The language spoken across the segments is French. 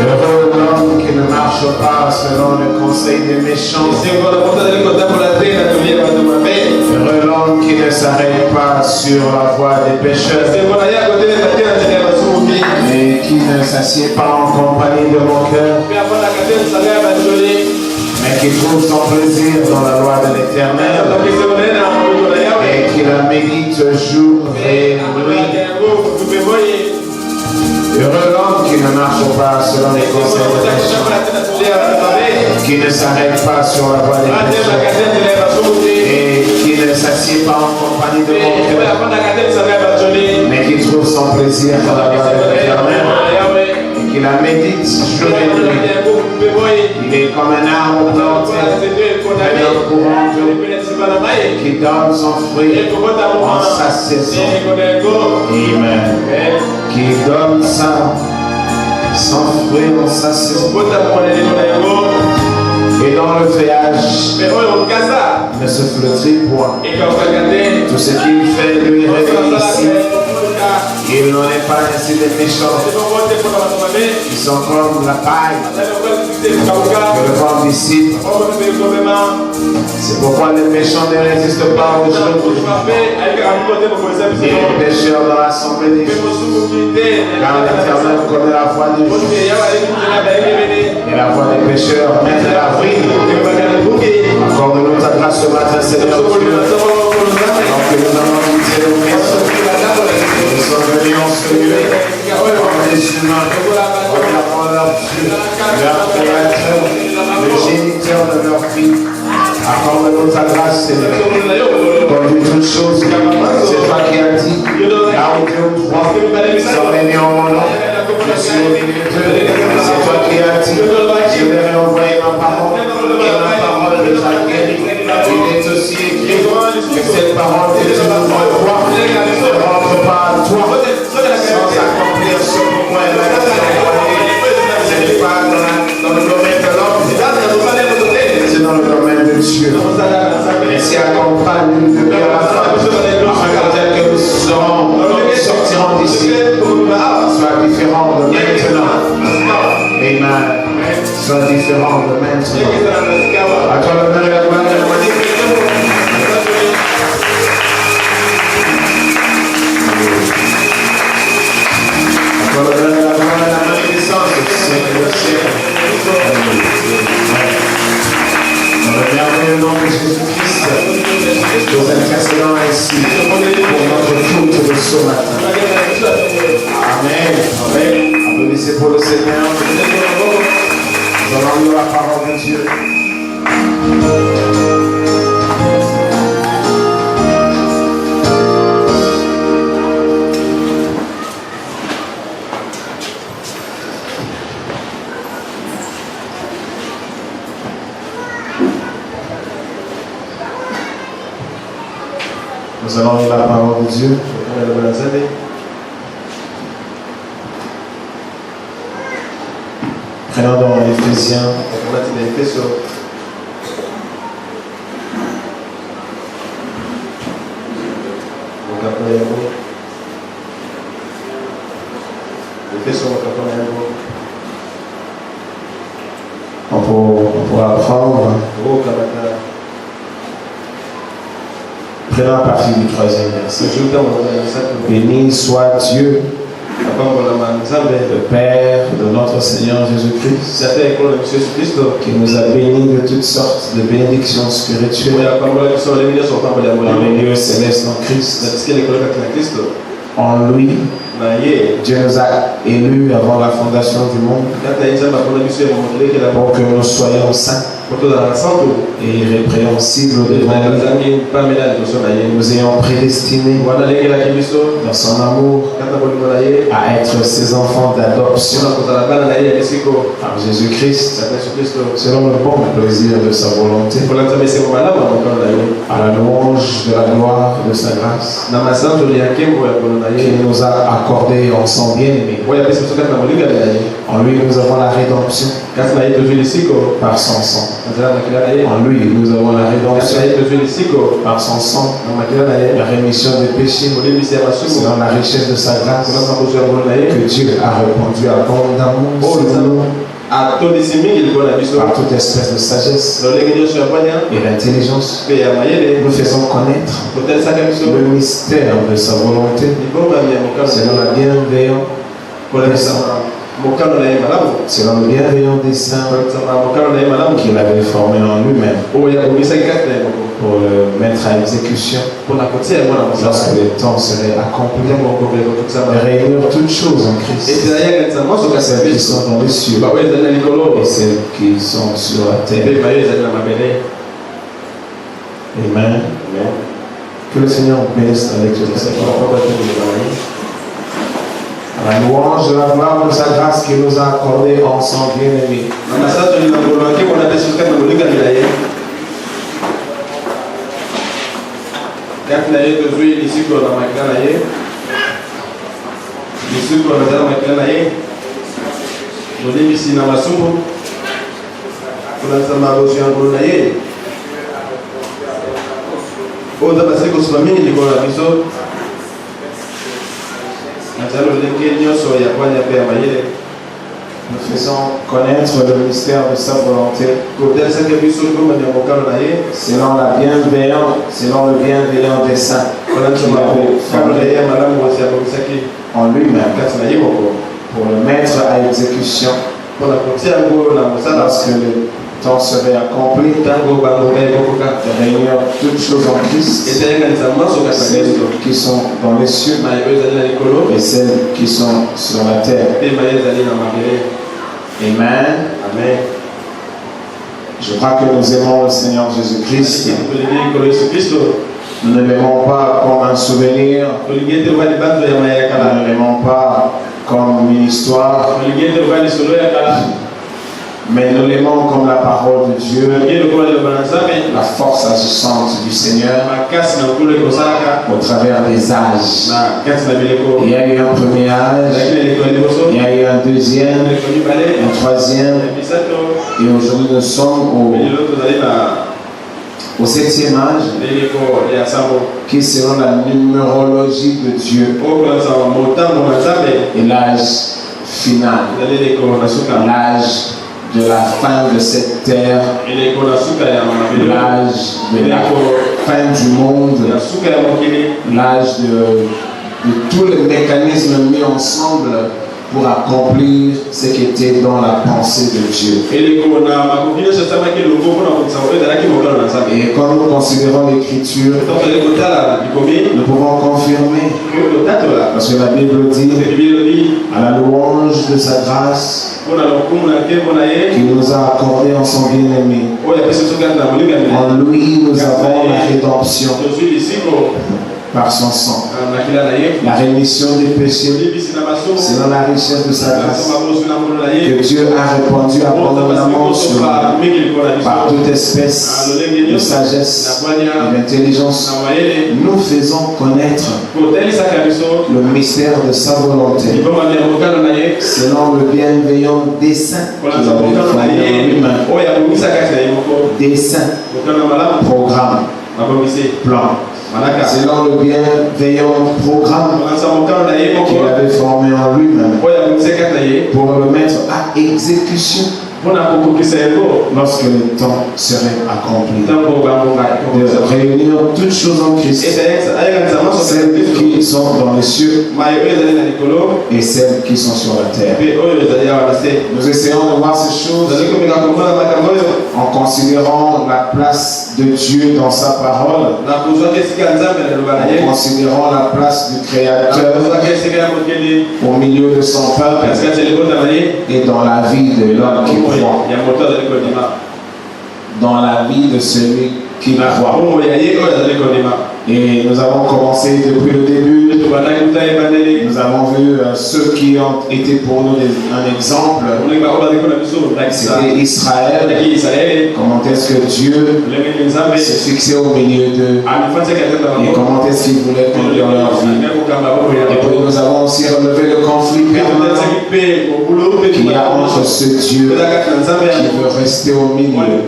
Heureux l'homme qui ne marche pas selon le conseil des méchants. Heureux l'homme qui ne s'arrête pas sur la voie des pécheurs. Et qui ne s'assied pas en compagnie de mon cœur. Mais qui trouve son plaisir dans la loi de l'Éternel. Et qui la médite jour et nuit. Heureux l'homme qui ne marche pas selon les conseils des méchants, qui ne s'arrête pas sur la voie des pécheurs, et qui ne s'assied pas en compagnie de mon cœur, mais qui trouve son plaisir dans la loi de l'Éternel, et qui la médite jour et nuit. Il est comme un arbre planté près d'un courant d'eau, qui donne son fruit en sa saison. Amen. Qui donne son fruit en sa saison. Et dans le feuillage ne se flétrit point. Tout ce qu'il fait lui réussit. Il n'en est pas ainsi des méchants. Ils sont comme la paille que le vent dissipe. C'est pourquoi les méchants ne résistent pas aux jours et les pécheurs dans l'assemblée des justes. Car l'Éternel connaît la voie des justes et la voie des pécheurs mène à la vie. Accorde-nous ta grâce ce matin, Seigneur Dieu. Alors que nous avons quitté nos maisons, nous sommes venus en ce lieu, comme des humains, regardant leur Dieu, leur Créateur, le géniteur de leur vie. Accorde-nous ta grâce, Seigneur. Comme dit toutes choses, c'est toi qui as dit, là où deux ou trois sont réunis en mon nom, je suis au milieu d'eux. C'est toi qui as dit, je vais envoyer ma parole, et ma parole de ta guéri. Il est aussi écrit que cette parole que tu nous envoies ne rentre pas à toi sans accomplir ce pourquoi elle a été envoyée. Ce n'est pas dans le domaine de l'homme, c'est dans le domaine de Dieu. Et si accompagne de bien la fin, afin que nous sortirons d'ici, soit différent de maintenant. Amen. Soit différent de maintenant. À toi l'honneur et la gloire et la magnifique. À toi l'honneur et la gloire et la magnificence au siècle des siècles. Dans le merveilleux nom de Jésus-Christ, nous intercédons ainsi pour notre culte de ce matin. Amen. Amen. Applaudissez pour le Seigneur. Nous allons lire la parole de Dieu. Nous allons lire la parole de Dieu. Prenons dans Éphésiens. On pourra apprendre. Prenons à partir du 3e verset. Béni soit Dieu, le Père de notre Seigneur Jésus-Christ, qui nous a bénis de toutes sortes de bénédictions spirituelles dans les lieux célestes en Christ. En lui, Dieu nous a élus avant la fondation du monde pour que nous soyons saints et irrépréhensibles devant lui. Nous ayons prédestinés dans son amour à être ses enfants d'adoption par Jésus-Christ selon le bon plaisir de sa volonté, à la louange de la gloire de sa grâce qu'il nous a accordé en son bien-aimé. En lui nous avons la rédemption par son sang. En lui nous avons la rédemption par son sang, la rémission des péchés selon la richesse de sa grâce que Dieu a répandu abondamment sur nous par toute espèce de sagesse et d'intelligence. Nous faisons connaître le mystère de sa volonté selon la bienveillance selon le bienveillant dessein qu'il avait formé en lui-même pour le mettre à exécution lorsque le temps serait accompli et réunir toutes choses en Christ, celles qui sont dans les cieux et celles qui sont sur la terre. Amen. Que le Seigneur bénisse la lecture de sa parole. La louange de la gloire de sa grâce qu'il nous a accordé en son bien-aimé. Nous faisons connaître le mystère de sa volonté selon la bienveillance, selon le bienveillant dessein qu'il avait formé en lui-même pour le mettre à exécution lorsque le temps serait accompli de réunir toutes choses en Christ, celles qui sont dans les cieux et celles qui sont sur la terre. Amen. Amen. Je crois que nous aimons le Seigneur Jésus-Christ. Nous ne l'aimons pas comme un souvenir. Nous ne l'aimons pas comme une histoire. Mais nous l'aimons comme la parole de Dieu, la force agissante du Seigneur au travers des âges. Il y a eu un premier âge, il y a eu un deuxième, un troisième, et aujourd'hui nous sommes au septième âge, qui selon la numérologie de Dieu est l'âge final, l'âge de la fin de cette terre, l'âge de la fin du monde, l'âge de tous les mécanismes mis ensemble pour accomplir ce qui était dans la pensée de Dieu. Et quand nous considérons l'Écriture, nous pouvons confirmer, parce que la Bible dit, à la louange de sa grâce, qu'il nous a accordé en son bien-aimé. En lui, nous avons la rédemption par son sang, la rémission des péchés, selon la richesse de sa grâce, que Dieu a répandu abondamment sur nous par toute espèce de sagesse et d'intelligence. Nous faisons connaître le mystère de sa volonté, selon le bienveillant dessein qu'il avait formé en lui-même. Dessein, programme, plan. Selon le bienveillant programme qu'il avait formé en lui-même pour le mettre à exécution lorsque le temps serait accompli, de réunir toutes choses en Christ, celles qui sont dans les cieux et celles qui sont sur la terre. Nous essayons de voir ces choses en considérant la place de Dieu dans sa parole, en considérant la place du Créateur au milieu de son peuple et dans la vie de l'homme qui croit, dans la vie de celui qui croit. Et nous avons commencé depuis le début. Nous avons vu ceux qui ont été pour nous un exemple. C'était Israël. Comment est-ce que Dieu s'est fixé au milieu d'eux et comment est-ce qu'il voulait conduire leur vie. Et puis nous avons aussi relevé le conflit permanent qu'il y a entre ce Dieu qui veut rester au milieu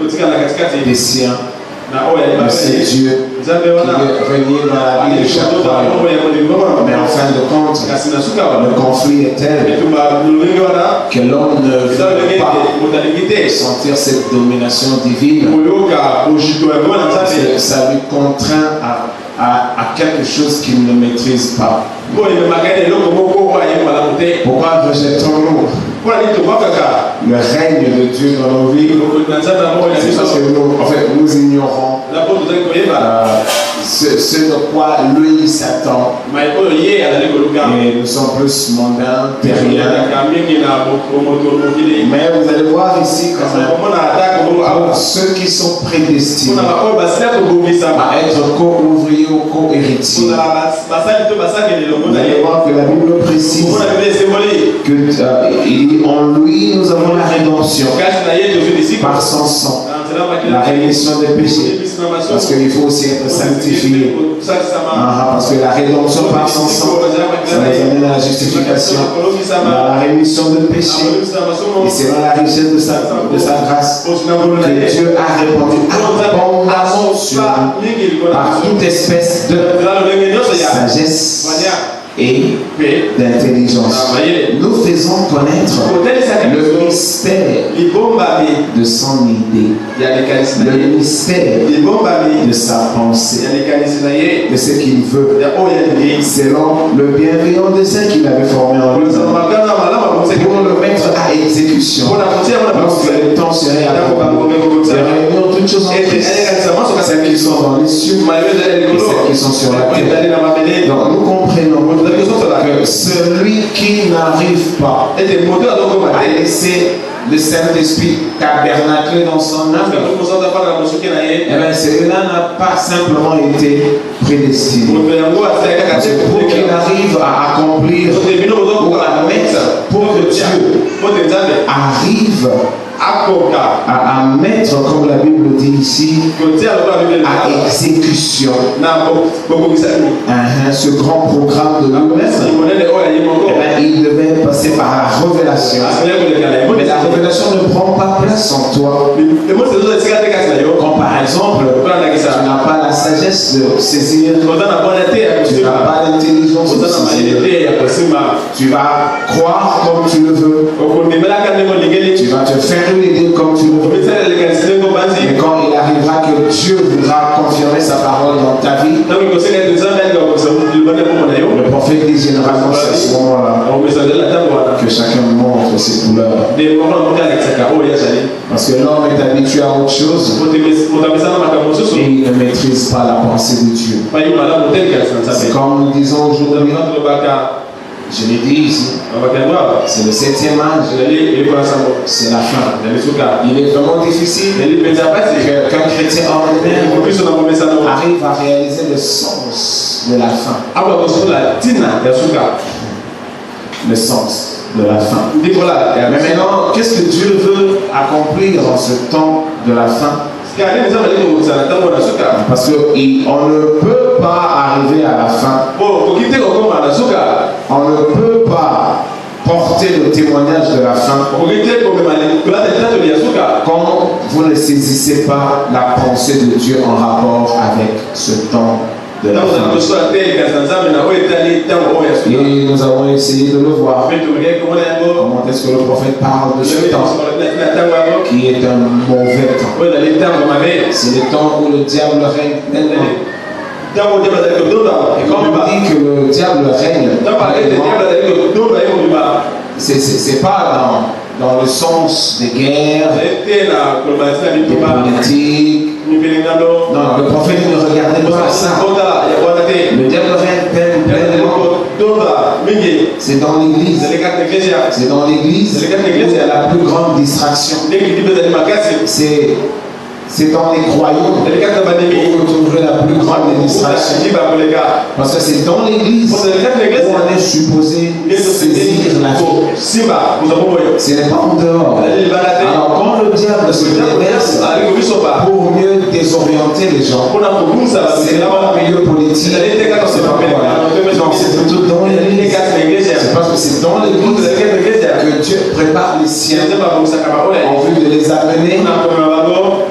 des siens de ce Dieu qui est régné dans la vie de chaque croyant. Mais en fin de compte, le conflit est tel que l'homme ne veut pas sentir cette domination divine. Ça lui contraint à quelque chose qu'il ne maîtrise pas. Pourquoi rejetons-nous le règne de Dieu dans nos vies? C'est parce que nous ignorons ce de quoi lui s'attend. Et nous sommes plus mondains, terriens. Mais vous allez voir ici quand même, pour ceux qui sont prédestinés à être co-ouvriers ou co-héritiers, vous allez voir que la Bible précise que en lui nous avons la rédemption par son sang, la rémission des péchés, parce qu'il faut aussi être sanctifié, parce que la rédemption par son sang, ça nous amène à la justification, la rémission des péchés, et c'est dans la richesse de sa grâce que Dieu a répandu abondamment sur nous par toute espèce de sagesse et d'intelligence. Nous faisons connaître le mystère de son idée, le mystère de sa pensée, de ce qu'il veut, selon le bienveillant dessein qu'il avait formé en lui, pour le mettre à exécution. Lorsque le temps serait accompli, de réunir toutes choses en Christ, celles qui sont dans les cieux et celles qui sont sur la terre. Donc nous comprenons que celui qui n'arrive pas à laisser le Saint-Esprit tabernacler dans son âme, celui-là n'a pas simplement été prédestiné. Parce que pour qu'il arrive à accomplir ou à mettre, pour que Dieu arrive à mettre, comme la Bible dit ici, à exécution ce grand programme de nous-mêmes, il devait passer par la révélation. Mais la révélation ne prend pas place en toi. Quand par exemple, tu n'as pas la sagesse de saisir, tu n'as pas l'intelligence de saisir, tu vas croire comme tu le veux, tu vas te faire l'idée comme tu le veux. Mais quand il arrivera que Dieu voudra confirmer sa parole dans ta vie, le prophète dit généralement à ce moment-là que chacun montre ses couleurs. Parce que l'homme est habitué à autre chose et il ne maîtrise pas la pensée de Dieu. C'est comme nous disons aujourd'hui, je l'ai dit ici, c'est le 7e âge, c'est la fin. Il est vraiment difficile qu'un chrétien ordinaire arrive à réaliser le sens de la fin. Le sens de la fin. Mais maintenant, qu'est-ce que Dieu veut accomplir dans ce temps de la fin? Parce qu'on ne peut pas arriver à la fin. On ne peut pas porter le témoignage de la fin quand vous ne saisissez pas la pensée de Dieu en rapport avec ce temps de la fin. Et nous avons essayé de le voir. Comment est-ce que le prophète parle de ce temps qui est un mauvais temps. C'est le temps où le diable règne pleinement. Et quand on dit que le diable règne, c'est pas dans le sens des guerres, des politiques. Non, le prophète ne regardait pas ça. Le diable règne pleinement. C'est dans l'église. C'est dans l'église où il y a la plus grande distraction. C'est dans les croyants où vous trouverez la plus grande distraction. Parce que c'est dans l'église où on est supposé saisir la vie. Ce n'est pas en dehors. Alors quand le diable se déverse pour mieux désorienter les gens, c'est dans le milieu politique, c'est pas quoi. Non, c'est plutôt dans l'église. C'est parce que c'est dans l'église que Dieu prépare les siens en vue de les amener,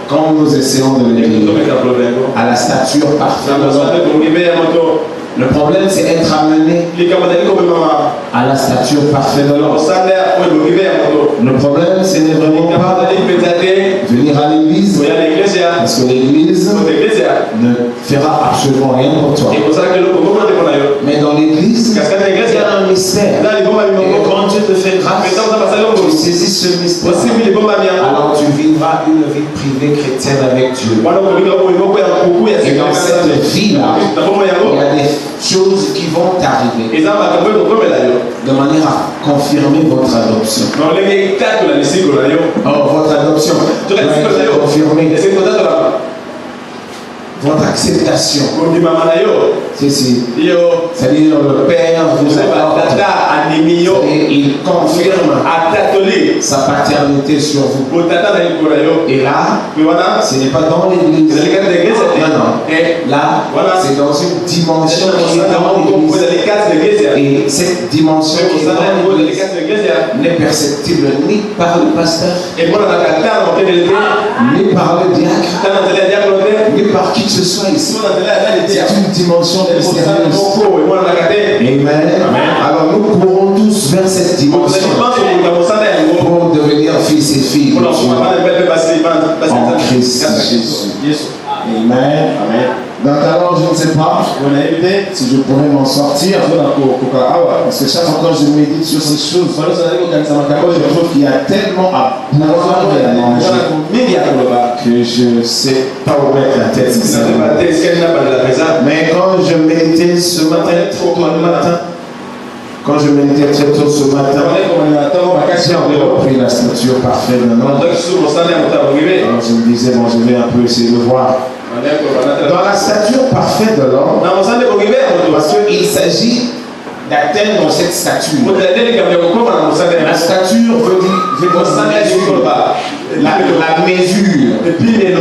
comme nous essayons de le dire, à la stature parfaite. Le problème, c'est être amené à la stature parfaite de l'homme. Le problème, ce n'est vraiment pas venir à l'église, parce que l'église ne fera absolument rien pour toi. Mais dans l'église, il y a un mystère. Et quand Dieu te fait grâce, tu saisis ce mystère. Alors tu vivras une vie privée chrétienne avec Dieu. Et dans cette vie-là, il y a des choses qui vont arriver de manière à confirmer votre adoption. Oh, votre adoption doit être confirmée. Votre acceptation. C'est-à-dire le Père vous adopte et il confirme sa paternité sur vous. Et là, ce n'est pas dans l'église. Non. Là, c'est dans une dimension qui est dans l'église. Et cette dimension qui est dans l'église n'est perceptible ni par le pasteur, ni par le diacre, ni par qui que ce soit ici. C'est une dimension mystérieuse. Amen. Alors nous courons tous vers cette dimension pour devenir fils et filles de Dieu en Christ Jésus. Amen. Donc alors je ne sais pas si je pourrais m'en sortir, parce que chaque fois quand je médite sur ces choses, je trouve qu'il y a tellement à boire et à manger que je ne sais pas où mettre la tête. Mais quand je méditais ce matin, quand je méditais très tôt ce matin, j'ai repris la stature parfaite d'un homme. Alors je me disais, bon, je vais un peu essayer de voir. Dans la stature parfaite de l'homme, parce qu'il s'agit d'atteindre cette stature. La stature veut dire la mesure,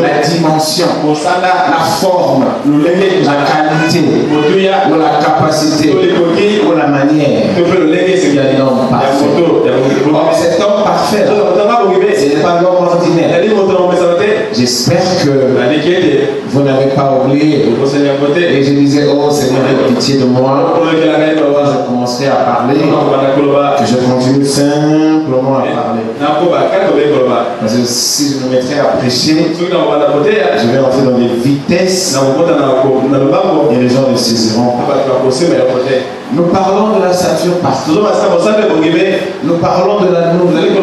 la dimension, la forme, la qualité, ou la capacité, ou la manière. Il y a l'homme parfait. Or, cet homme parfait, ce n'est pas l'homme ordinaire. J'espère que vous n'avez pas oublié. Et je disais, oh Seigneur, aie pitié de moi. Je commençais à parler, que je continue simplement à parler. Parce que si je me mettrais à prêcher, je vais entrer dans des vitesses et les gens ne saisiront pas. Nous parlons de la stature parfaite. Nous parlons de la nouvelle.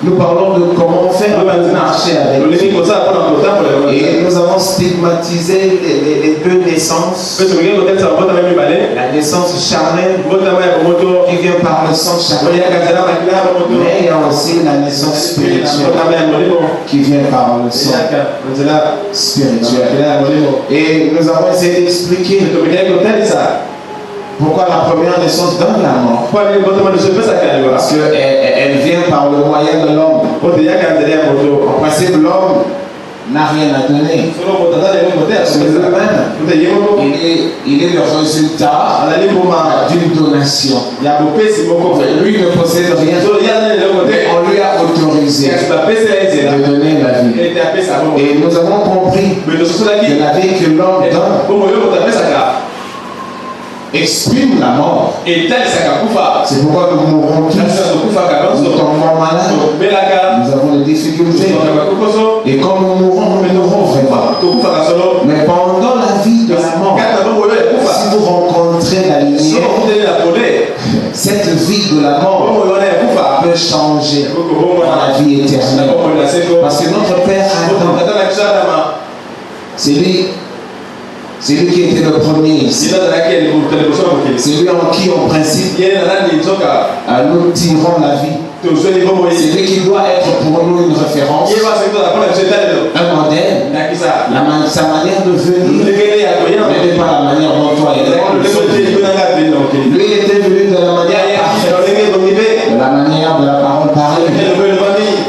Nous parlons de comment faire marcher avec Dieu. Et nous avons stigmatisé les deux naissances. La naissance charnelle qui vient par le sang charnel. Mais il y a aussi la naissance spirituelle qui vient par le sang spirituel. Et nous avons essayé d'expliquer pourquoi la première naissance donne la mort. Parce qu'elle vient par le moyen de l'homme. En principe, l'homme n'a rien à donner. Parce que lui-même, il est le résultat d'une donation. Lui ne possède rien. Mais on lui a autorisé de donner la vie. Et nous avons compris que la vie que l'homme donne exprime la mort. C'est pourquoi nous mourrons tous. Nous tombons malades. Nous avons des difficultés. Et quand nous mourrons vraiment. Mais pendant la vie de la mort, si vous rencontrez la lumière, cette vie de la mort peut changer dans la vie éternelle. Parce que notre Père Adam, c'est lui qui était le premier ici. C'est lui en qui, en principe, nous tirons la vie. C'est lui qui doit être pour nous une référence, un modèle, sa manière de venir, mais pas la manière dont toi et moi. Lui était venu de la manière parfaite, de la manière de la parole parlée.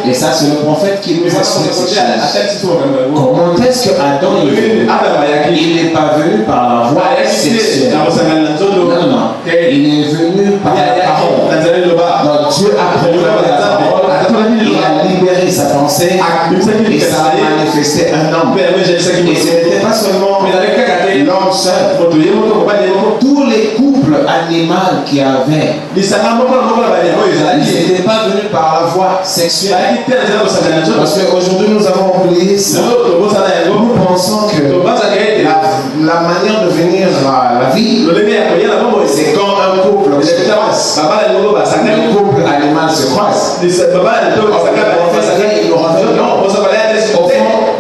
Et ça, c'est le prophète qui nous explique ces choses. Comment est-ce que Adam est venu? Il n'est pas venu par la voie sexuelle. Non. Il est venu par la parole. Donc Dieu a préparé la parole. Il a libéré sa pensée. commencé et ça a manifesté un homme. Et ce n'était pas seulement l'homme seul. Tous les couples animaux qui avaient, ils n'étaient pas venus par la voie sexuelle. Parce qu'aujourd'hui nous avons oublié ça. Nous pensons que la manière de venir à la vie, c'est quand un couple se croise. Un couple animal se croise.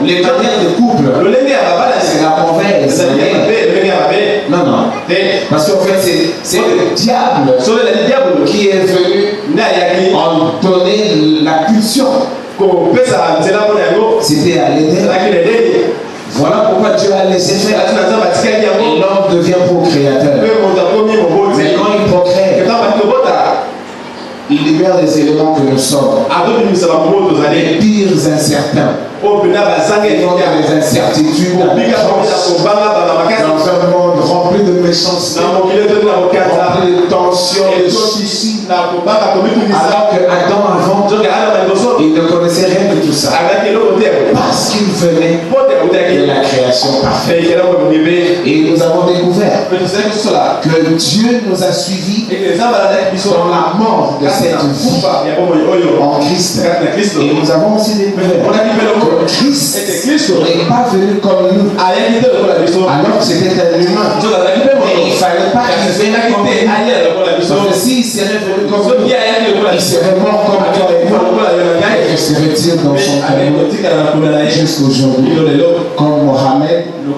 Les manières de couple, c'est la mauvaise. Non, non. Parce qu'en fait, c'est le diable qui est venu en donner la pulsion. C'était à l'aider. Voilà pourquoi Dieu a laissé faire. Et l'homme devient procréateur. Mais quand il procrée, il libère les éléments que nous sommes. Les pires incertains. Les incertitudes. Dans un monde rempli de méchanceté, rempli de tensions, de soucis. Alors que Adam avant, il ne connaissait rien de tout ça. Parce qu'il venait de la création parfaite. Et nous avons découvert que Dieu nous a suivis dans la mort de cette vie en Christ. Et nous avons aussi découvert que Christ n'est pas venu comme nous. Alors que c'était un humain. Mais il ne fallait pas qu'il vienne comme nous. Donc s'il serait venu comme nous, il serait mort comme toi et moi. Et que serait-il dans son cœur jusqu'aujourd'hui? Comme Mohamed, le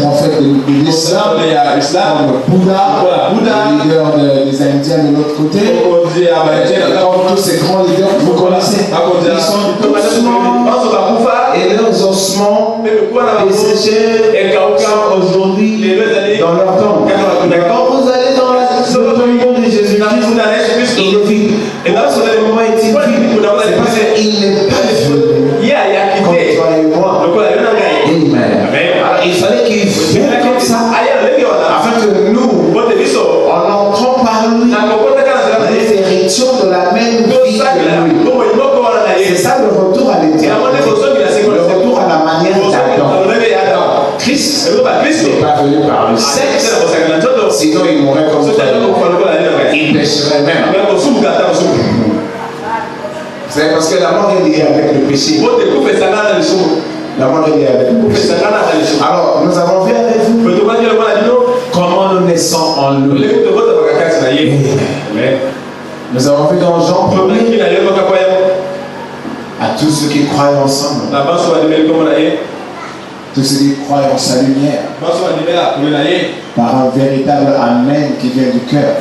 prophète de l'islam, comme Bouddha, le leader des Indiens de l'autre côté, comme tous ces grands leaders que vous connaissez, ils sont tous morts et leurs ossements desséchés aujourd'hui dans leur tombe. Quand vous allez dans le tombeau de Jésus-Christ, il est vide. Et dans ce moment, il est vide. C'est parce qu'il n'est pas venu comme toi et moi. Amen. Il fallait qu'il vienne comme ça afin que nous, en entrant par lui, nous héritions de la même vie que lui. C'est ça le retour à l'éternité. Le retour à la manière d'Adam. Christ n'est pas venu par le sexe, sinon il mourrait comme toi. Il pécherait même. C'est parce que la mort est liée avec le péché. La mort est liée avec le péché. Alors, nous avons vu avec vous comment nous naissons en nous. Nous avons vu dans Jean 1er à tous ceux qui croient ensemble, tous ceux qui croient en sa lumière, par un véritable Amen qui vient du cœur,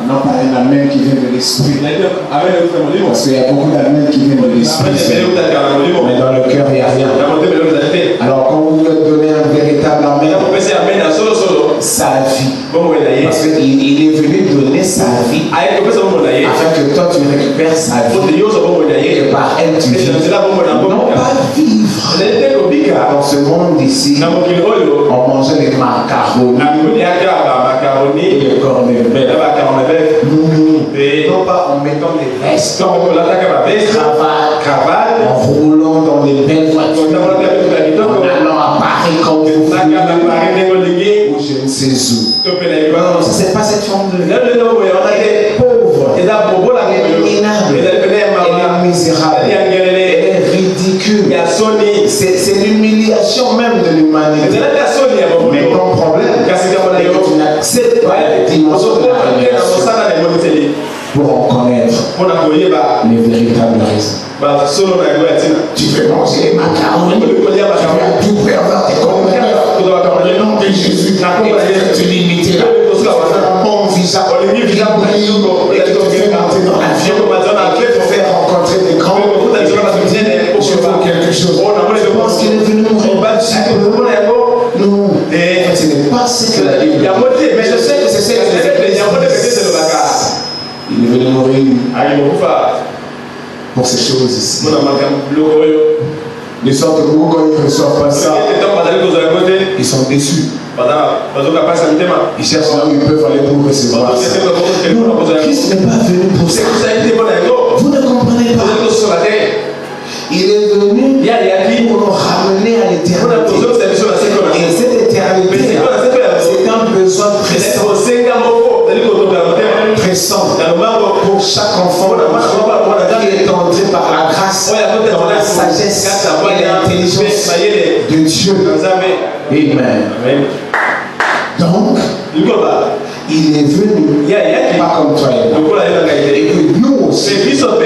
non pas un Amen qui vient de l'esprit, parce qu'il y a beaucoup d'Amen qui viennent de l'esprit, mais dans le cœur il n'y a rien. Alors quand vous lui donnez un véritable Amen, sa vie, parce qu'il est venu donner sa vie afin que toi tu récupères sa vie et que par elle tu vis, non pas vivre. Dans ce monde ici, on mangeait les macaronis et les cornets de bœuf. Non pas en mettant des vestes, cravates, en roulant dans des belles voitures, en allant à Paris comme vous voulez, ou je ne sais où. Non, ce n'est pas cette forme de vie. On a des pauvres, des minables, et des misérables, et des ridicules. C'est l'humiliation même de l'humanité. Mais ton problème, c'est que tu n'acceptes pas la dimension de la révélation pour en connaître les véritables raisons. Tu veux manger les macaronis, tu vas tout perdre tes commandements dans le nom de Jésus. Et tu l'imites là. Un bon visage, qui a brillé et qui te fait monter dans l'avion, qui te fait rencontrer des grands. Je veux quelque chose. Je pense qu'il est venu mourir. Non, ce n'est pas ce que la Bible dit. Mais je sais que c'est ce que il est venu mourir pour ces choses ici. De sorte que vous, quand ils ne reçoivent pas ça, ils sont déçus. Ils cherchent là où ils peuvent aller pour recevoir ça. Non, Christ n'est pas venu pour ça. Vous ne comprenez pas. dans la sagesse et l'intelligence de Dieu. Amen. Donc, il est venu pas comme toi et moi. Et que nous aussi,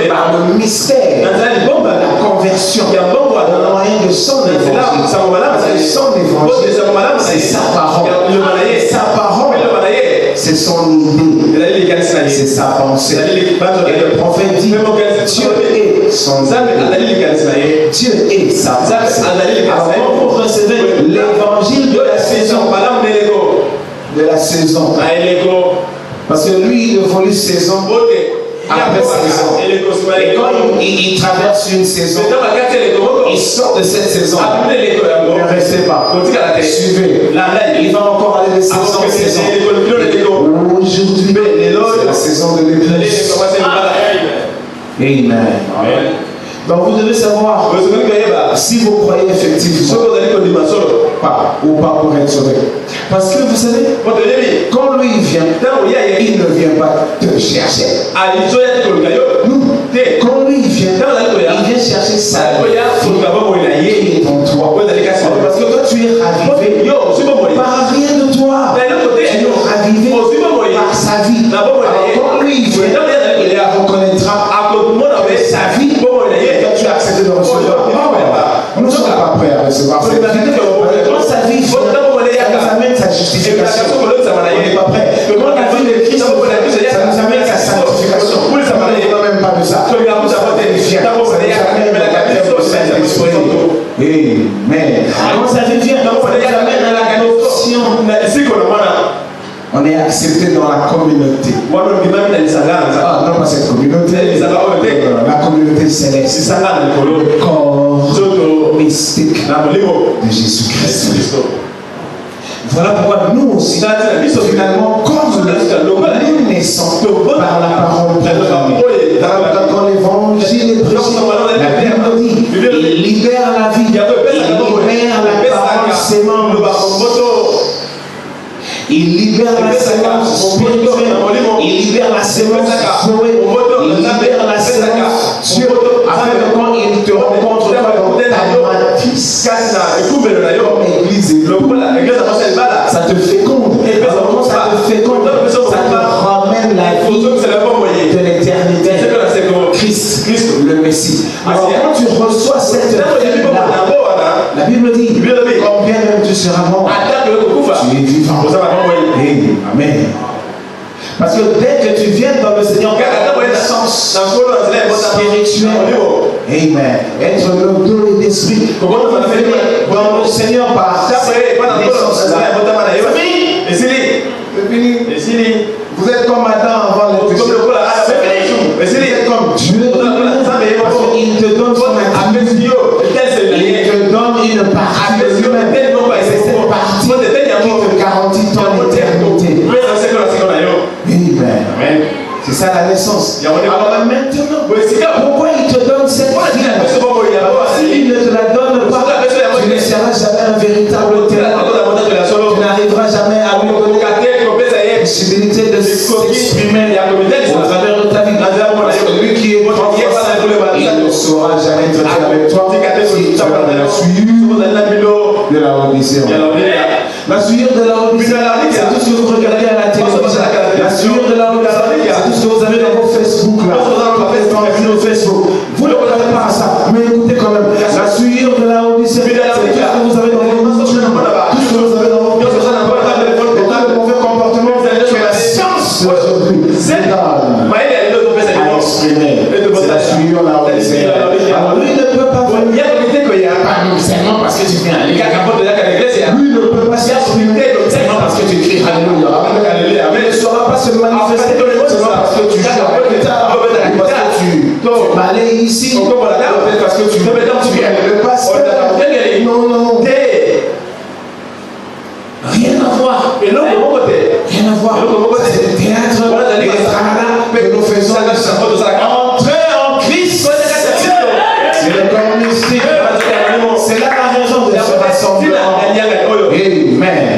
par le mystère de la conversion, au moyen de son évangile, c'est sa parole. Sa parole, c'est son idée, c'est sa pensée. Et le prophète dit, Dieu est son idée. Dieu est sa pensée. Alors quand vous recevez l'évangile de la saison, parce que lui il évolue saison après saison, et quand il traverse une saison, il sort de cette saison, ne restez pas, suivez, il va encore aller de saison en saison. Aujourd'hui c'est la saison de l'église. Amen. Donc vous devez savoir si vous croyez effectivement ou pas pour être sauvé. Parce que vous savez, quand lui vient, il ne vient pas te chercher. Quand lui vient, il vient chercher sa vie qui est en toi. Parce que toi tu es ravivé par rien de toi. Tu es ravivé par sa vie. Alors quand lui vient, il la reconnaîtra avec sa vie. Tu as accepté de recevoir. Nous ne sommes pas prêts à recevoir cette vie. Quand sa vie vient, ça nous amène sa justification. On n'est pas prêt. Quand la vie de Christ, ça nous amène sa sanctification. On ne parle même pas de ça. Ça nous amène la capture du Saint-Esprit. Amen. Quand sa vie vient, ça nous amène à l'adoption. On est accepté dans la communauté. Ah, non, pas cette communauté. La communauté céleste. Le corps mystique de Jésus-Christ. Voilà pourquoi nous aussi, finalement, comme nous naissons par la parole proclamée. Quand l'évangile est prêché, la Bible dit, il libère la vie, il libère la parole sémence. Il libère la sémence spirituelle, il libère la sémence Zoé, il libère la sémence Dieu, afin que quand il te rencontre toi dans ta matrice, comme église, ça te féconde. Alors quand ça te féconde, ça te ramène la vie de l'éternité. Christ, le Messie. Alors quand tu reçois cette vie-là, la Bible dit, combien même tu seras mort, tu es vivant. Amen. Parce que dès que tu viens dans le Seigneur, le sens spirituel, amen, être le dos et l'esprit, dans le Seigneur par naissance. Vous êtes comme Adam avant le péché. Vous êtes comme Dieu. Parce qu'il te donne son attribut. Il te donne une partie de lui-même. Et c'est cette partie qui te garantit ton éternité. Amen. C'est ça la naissance. Alors maintenant, pourquoi il te donne cette vie? S'il ne te la donne pas, tu ne seras jamais un véritable témoin. Tu n'arriveras jamais à lui donner la possibilité de s'exprimer au travers de ta vie. Parce que lui qui est grand, il ne saura jamais traiter avec toi si tu as la suivre de la Odyssée. La suivre de la Odyssée, c'est tout ce que vous regardez à la télévision. La suivre de la Odyssée, c'est tout ce que vous avez dans vos Facebook là. Dans Facebook. Vous ne regardez pas à ça, mais écoutez quand même. La suivre de la Odyssée, c'est tout ce que vous avez dans vos tout ce que vous avez dans vos le mauvais comportement, c'est la science aujourd'hui. C'est à exprimer. C'est la suivre de la Odyssée. Alors lui ne peut pas venir. Pas seulement parce que tu viens à l'église. Lui ne peut pas s'exprimer seulement parce que tu cries Alléluia. Mais il ne saura pas se manifester seulement parce que tu joues à la guitare, parce que tu balayes ici, parce que tu viens le pasteur. Non. Rien à voir. Rien à voir. C'est le théâtre que nous faisons. Entrer en Christ. C'est le corps mystique. C'est là la raison de ce rassemblement. Amen.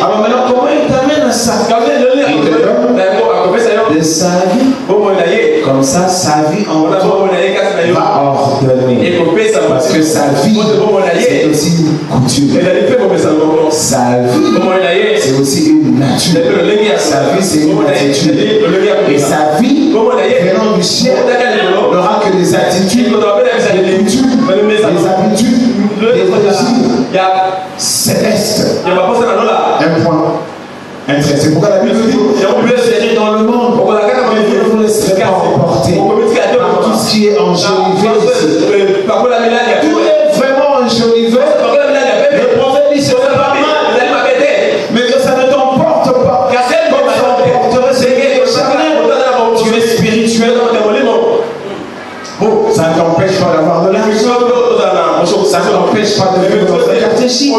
Alors maintenant, comment il t'amène à ça? Il te donne de sa vie. Comme ça, sa vie en toi va ordonner donner. Parce que sa vie, c'est aussi une couture. Sa vie, c'est aussi une nature. Sa vie, c'est une attitude. Et sa vie, venant du ciel, n'aura que des attitudes, des coutumes, des habitudes, des désirs célestes. Un point. C'est pourquoi la Bible dit vous serez dans le monde, mais vous ne serez pas emportés par tout ce qui est enjolivé ici. Tout est vraiment enjolivé. Le prophète dit c'est pas mal, mais que ça ne t'emporte pas. Comme ça emporterait ce qui est charnel. Tu es spirituel. Bon, ça ne t'empêche pas d'avoir de l'argent. Ça ne t'empêche pas de vivre dans un quartier chic.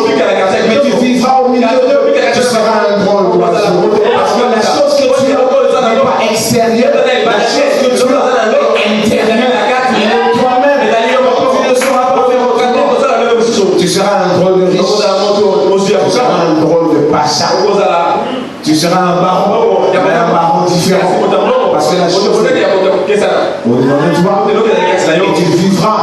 Mais tu vivras au milieu d'eux. Tu seras un drôle d'oiseau. Parce que la chose que tu as n'est pas extérieure. La chose que tu as est intérieure. Toi-même, tu ne sauras pas faire autrement. Tu seras un drôle de riche. Tu seras un drôle de pacha. Tu seras un baron. Mais un baron différent. Parce que la chose est au-devant de toi. Et tu vivras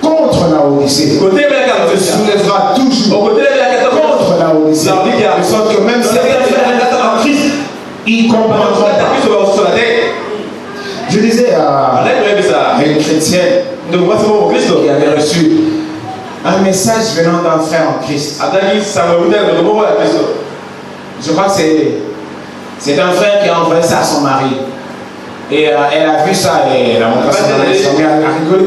contre la Odyssée. Tu soulèveras toujours contre la Odyssée. De sorte que même certains frères en Christ, ils comprendront pas. Je disais à une chrétienne qui avait reçu un message venant d'un frère en Christ. Je crois que c'est un frère qui a envoyé ça à son mari. Et elle a vu ça et elle a montré ça à son mari a rigolé.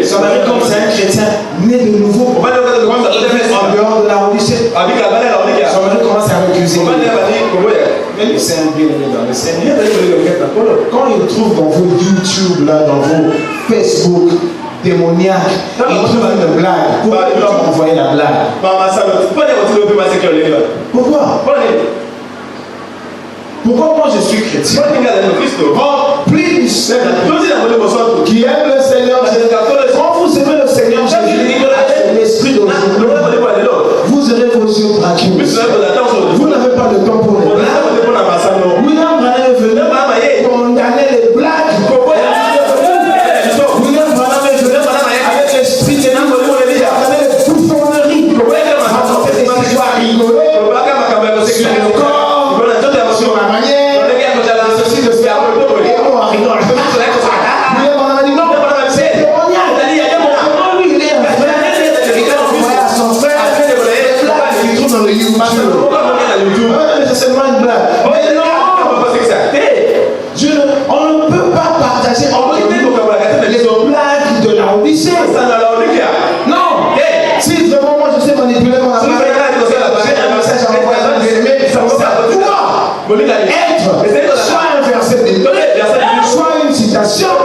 Son mari, comme c'est un chrétien né de nouveau, en dehors de la Odyssée, son mari commence à recuser. Mais c'est un bien-aimé dans le Seigneur. Quand il trouve dans vos YouTube, là, dans vos Facebook, démoniaque, il trouve une blague. Pourquoi il doit m'envoyer la blague? Pourquoi? Pourquoi moi je suis chrétien? Rempli du Seigneur, qui aime le Seigneur. Quand vous aimez le Seigneur Jésus, avec l'esprit de vous aurez vos yeux braqués. Vous n'avez pas de temps pour les blagues. William Branham est venu condamner les blagues. William Branham est venu avec l'esprit de condamner les bouffonneries. Raconter des histoires rigolées sur le corps, sur la manière, ceci, de faire le dos. Et on rigole. William Branham a dit non, c'est démoniaque. Comment lui, il est un frère, il a envoyé à son frère les blagues qu'il trouve dans le YouTube. C'est seulement une blague. Mais non, on ne peut pas partager entre nous les blagues de la Odyssée. Non. Si vraiment moi je sais manipuler mon appareil, j'ai un message à envoyer à mes ça doit être soit un verset de Bible, soit une citation, un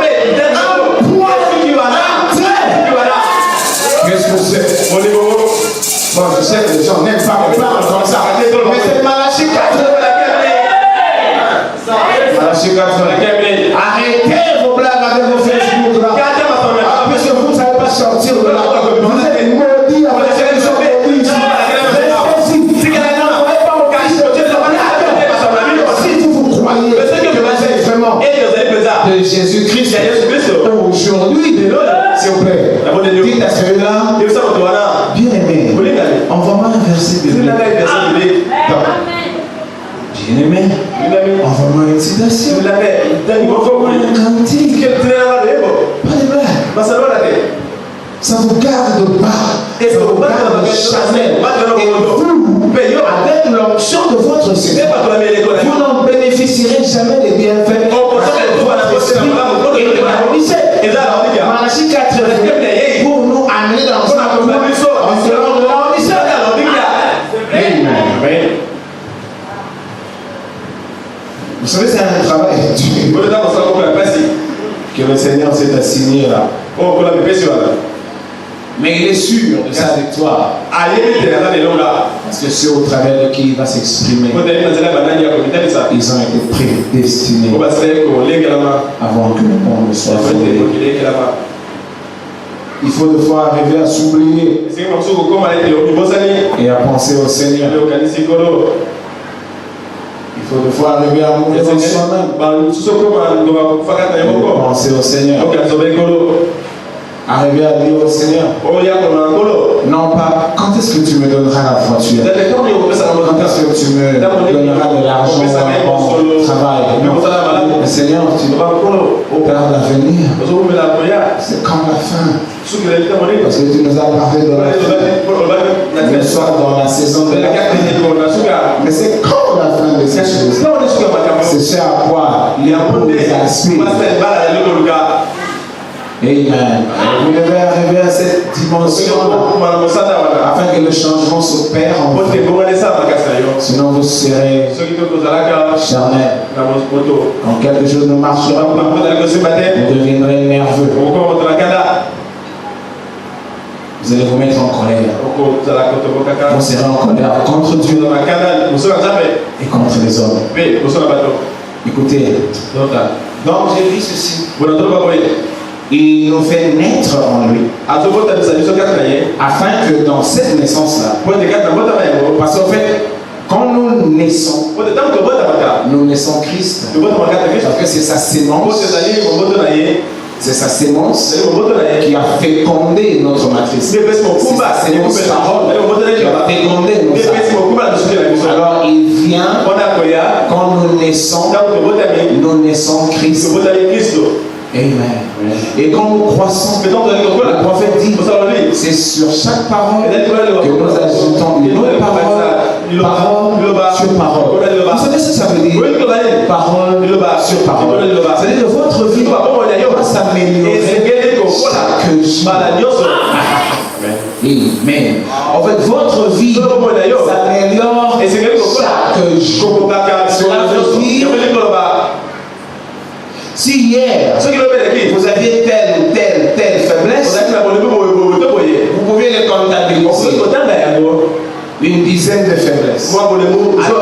point, un trait. Qu'est-ce que c'est? Bon, je sais que les gens n'aiment pas me parler comme ça. Mais c'est Malachie 4. Malachie 4. Arrêtez vos blagues avec vos Facebook là. Parce que vous ne savez pas sortir de là. Vous êtes maudits avec les gens maudits. Si vous croyez que vous êtes vraiment de Jésus-Christ aujourd'hui, s'il vous plaît, dites à celui-là, bien aimé, envoie-moi un verset de Bible. Bien aimé, envoie-moi une citation. Envoie-moi un cantique. Pas de blague. Ça vous garde pas. Ça vous garde jamais. Et vous, avec l'onction de votre Seigneur, vous n'en bénéficierez jamais des bienfaits. Malachie 4 pour nous amener dans son amour en dehors de la Odyssée. Amen. Vous savez, c'est un travail que le Seigneur s'est assigné là. Mais il est sûr de sa victoire. Parce que c'est au travers de qui il va s'exprimer. Ils ont été prédestinés avant que le monde soit fondé. Il faut des fois arriver à s'oublier et à penser au Seigneur. Il faut arriver à mourir en soi-même. Penser au Seigneur. Arriver à dire au Seigneur. Non pas quand est-ce que tu me donneras la voiture? Quand est-ce que tu me donneras de l'argent pour mon travail? Non. Le Seigneur, tu tardes à venir. C'est comme la fin. Parce que tu nous as parlé de la fin. Nous sommes dans la saison de la fin. Mais c'est quand la fin de ces choses? C'est ce à quoi l'amour aspire. Amen. Vous devez arriver à cette dimension afin que le changement s'opère en vous. Sinon vous serez charnel. Quand quelque chose ne marchera pas, vous deviendrez nerveux. Vous allez vous mettre en colère. Vous serez en colère contre Dieu et contre les hommes. Écoutez. Donc j'ai dit ceci. Il nous fait naître en lui. Afin que dans cette naissance-là, parce qu'en fait, quand nous naissons Christ. Parce que c'est sa sémence. C'est sa sémence qui a fécondé notre matrice. C'est sa sémence parole qui a fécondé nos âmes. Alors il vient, quand nous naissons Christ. Amen. Et quand nous croissons, le prophète dit, c'est sur chaque parole que nous ajoutons une autre parole sur parole. Vous savez ce que ça veut dire? Parole sur parole. C'est-à-dire que votre vie va s'améliorer chaque jour. Amen. En fait, votre vie s'améliore chaque jour. Cela veut dire, si hier vous aviez telle ou telle faiblesse, vous pouvez les comptabiliser. Une dizaine de faiblesses. Alors,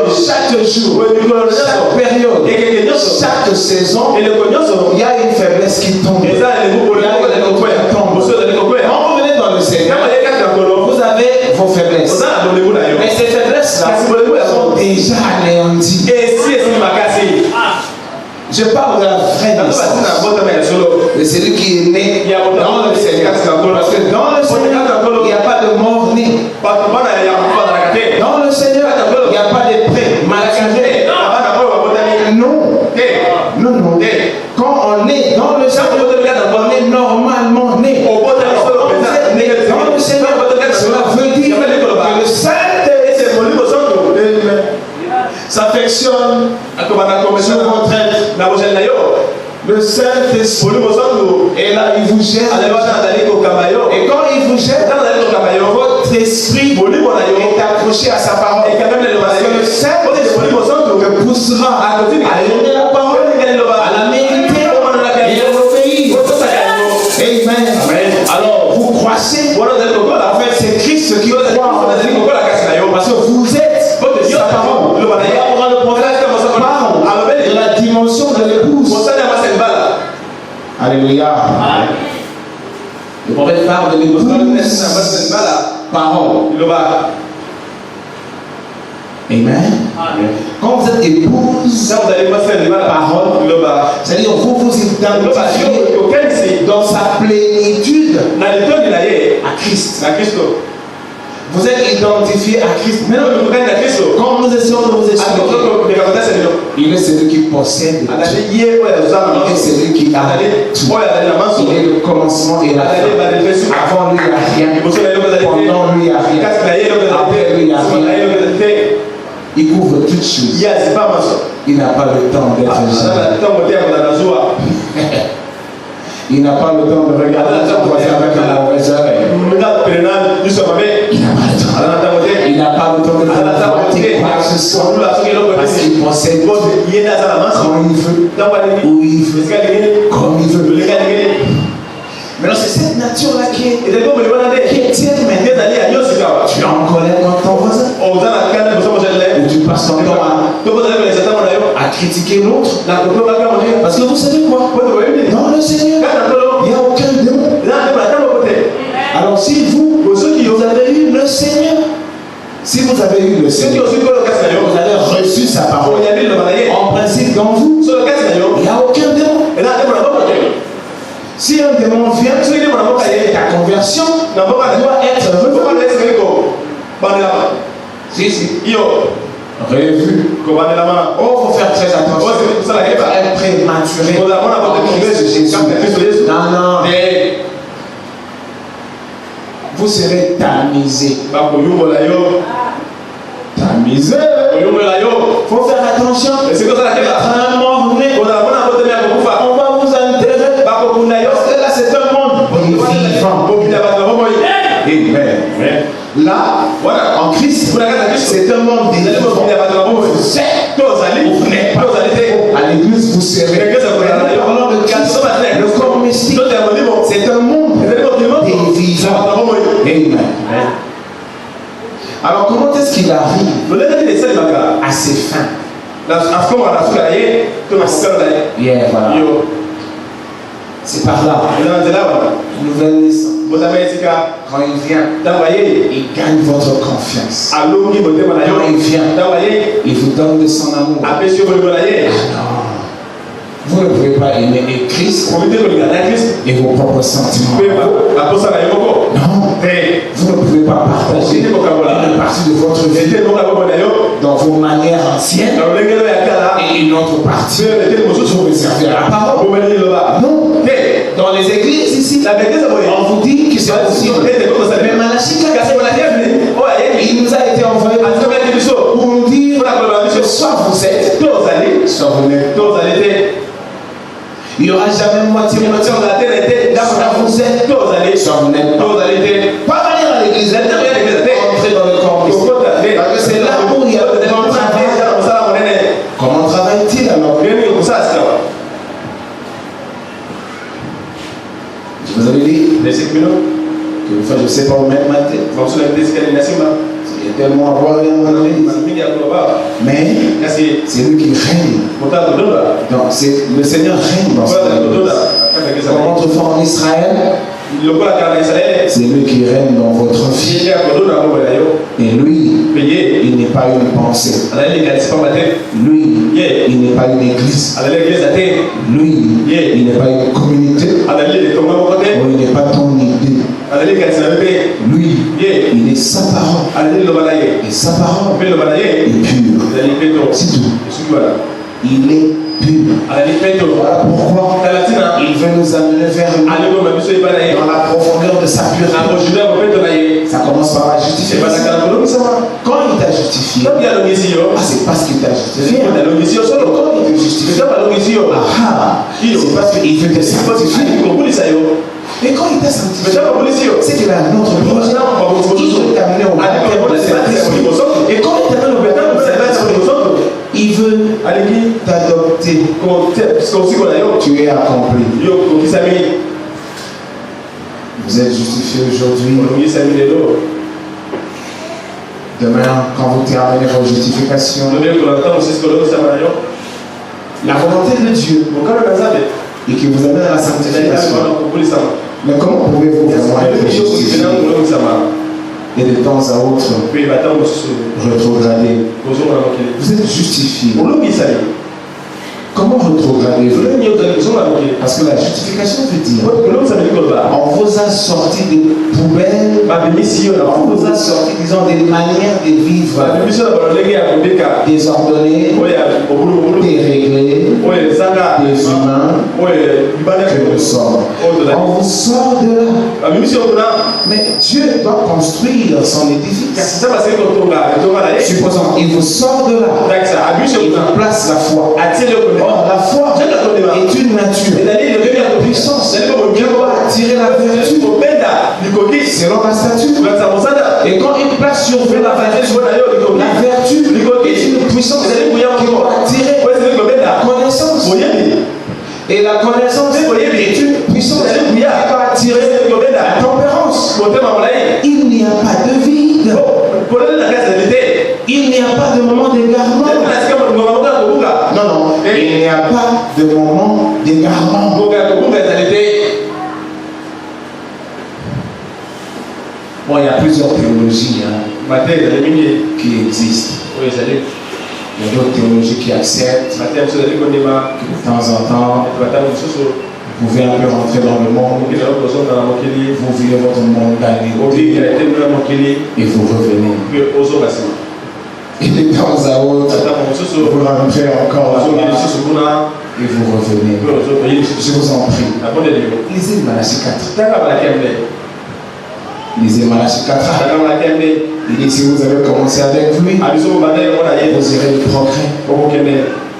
chaque jour, chaque période, chaque saison, il y a une faiblesse qui tombe. Quand vous venez dans le Seigneur, vous avez vos faiblesses. Mais ces faiblesses-là sont déjà anéanties. Je parle de la vraie naissance. De celui qui est né dans le Seigneur. Parce que dans le Seigneur, il n'y a pas de mort-né. Dans le Seigneur, il n'y a pas de pré-maladie. Non. Quand on est dans le Seigneur, on est normalement né. Quand vous êtes né dans le Seigneur, cela veut dire que le Saint-Esprit s'affectionne sur votre être. Le Saint-Esprit est là, il vous jette. Et quand il vous jette, votre esprit est accroché à sa parole. Parce que le Saint-Esprit te poussera à aimer la parole, à la méditer et à l'obéir. Amen. Alors vous croissez. En fait, c'est Christ qui croit en vous. Parce que vous êtes sa parole. Le prophète parle de la dimension de l'épouse. Alléluia. Le prophète parle de l'épouse. Parole. Amen. Quand vous êtes épouse, parole, c'est-à-dire vous vous identifiez dans sa plénitude à Christ. Vous êtes identifié à Christ. Quand nous essayons de vous expliquer, il est celui qui possède tout. Il est celui qui a tout. Il est le commencement et la fin. Avant lui, il n'y a rien. Pendant lui, il n'y a rien. Après lui, il n'y a rien. Il couvre toutes choses. Il n'a pas le temps d'être jeune. Il n'a pas le temps de regarder son voisin avec la mauvaise oreille. Il n'a pas le temps. Il n'a pas le temps de faire quoi que ce soit. Parce qu'il possède quand il veut, où il veut, comme il veut. Maintenant, c'est cette nature-là qui est tienne maintenant. Tu es en colère contre ton voisin. Ou tu passes ton temps à critiquer l'autre. Parce que vous savez quoi? Dans le Seigneur, il n'y a aucun démon. Alors si vous avez eu le Seigneur, vous avez reçu sa parole. en vous, il n'y a aucun démon. Si un démon vient, ta conversion doit être revue. Si. Revu. Oh, il faut faire très attention. Être prématuré. Non. Vous serez tamisé. Tamisé. Il faut faire attention. Un mort-né. On va vous enterrer. Parce que là, c'est un monde vivant. Amen. Là, en Christ, c'est un monde vivant. Vous n'êtes pas à l'église, vous serez. Parlons de Christ, le corps mystique, c'est un monde vivant. Amen. Alors, comment est-ce qu'il arrive à ses fins? Yeah, voilà. C'est par là. Nouvelle naissance. Quand il vient, il gagne votre confiance. Quand il vient, il vous donne de son amour. Ah non. Vous ne pouvez pas aimer Christ et vos propres sentiments. Non. Vous ne pouvez pas partager une partie de votre vie dans vos manières anciennes et une autre partie vous réservez à la parole. Non. Dans les églises ici, on vous dit que c'est possible. Mais Malachie, il nous a été envoyé pour nous dire que soit vous êtes, soit vous n'êtes. Il n'y aura jamais moitié. Soit vous êtes, soit vous n'êtes pas. Pas venir à l'église, entrer dans le corps. Parce que c'est là où il y a le travail. Comment travaille-t-il alors? Je vous avais dit que une fois je ne sais pas où mettre ma tête. Il y a tellement à voir dans l'église. Mais c'est lui qui règne. Donc le Seigneur règne dans cette église. Comme autrefois en Israël, c'est lui qui règne dans votre vie. Et lui, il n'est pas une pensée. Lui, il n'est pas une église. Lui, il n'est pas une communauté. Il n'est pas ton idée. Lui, il est sa parole. Et sa parole est pure. C'est tout. Il est pur. Voilà pourquoi il veut nous amener vers lui dans la profondeur de sa pureté. Ça commence par la justification. Quand il t'a justifié, c'est parce qu'il t'a justifié. Quand il te justifie, c'est parce qu'il veut te sanctifier. Et quand il t'a sanctifié, c'est qu'il a un autre projet. Il veut t'amener au baptême de Saint-Esprit. Et quand il t'amène au baptême de Saint-Esprit, il veut t'adopter. Tu es accompli. Vous êtes justifié aujourd'hui. Demain, quand vous terminez vos justifications, la volonté de Dieu et qui vous amène à la sanctification. Mais comment pouvez-vous vraiment être justifié et de temps à autre rétrograder? Vous êtes justifié. Comment rétrograder-vous? Parce que la justification veut dire on vous a sorti des poubelles, on vous a sorti, disons, des manières de vivre désordonnées, déréglées, des humains que nous sommes. On vous sort de là. Mais Dieu doit construire son édifice. Supposons, il vous sort de là. Il place la foi. Or, la foi est une nature, une puissance qui doit attirer la vertu selon la statue. Et quand il place sur vous la vertu est une puissance qui doit attirer la connaissance. Et la connaissance est une puissance qui doit attirer la tempérance. Il n'y a pas de vide. Il n'y a pas de moment d'égarement. Non. Il n'y a pas de moment d'égarement. Bon, il y a plusieurs théologies qui existent. Il y a d'autres théologies qui acceptent que de temps en temps, vous pouvez un peu rentrer dans le monde, vous vivez votre mondanité et vous revenez. Et de temps à autre, vous rentrez encore là et vous revenez. Je vous en prie. Lisez Malachie 4. Lisez Malachie 4. Il dit si vous avez commencé avec lui, vous irez de progrès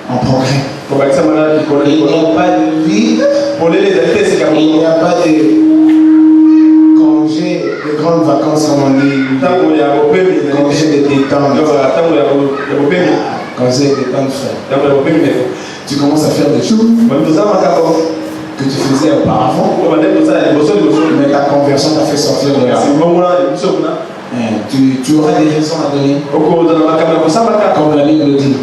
en progrès. Il n'y a pas de vide, il n'y a pas de congé, de grandes vacances comme on dit, congé de détente. Congé de détente, frère. Tu commences à faire des choses que tu faisais auparavant, mais ta conversion t'a fait sortir de là. Tu auras des raisons à donner. Comme la Bible dit,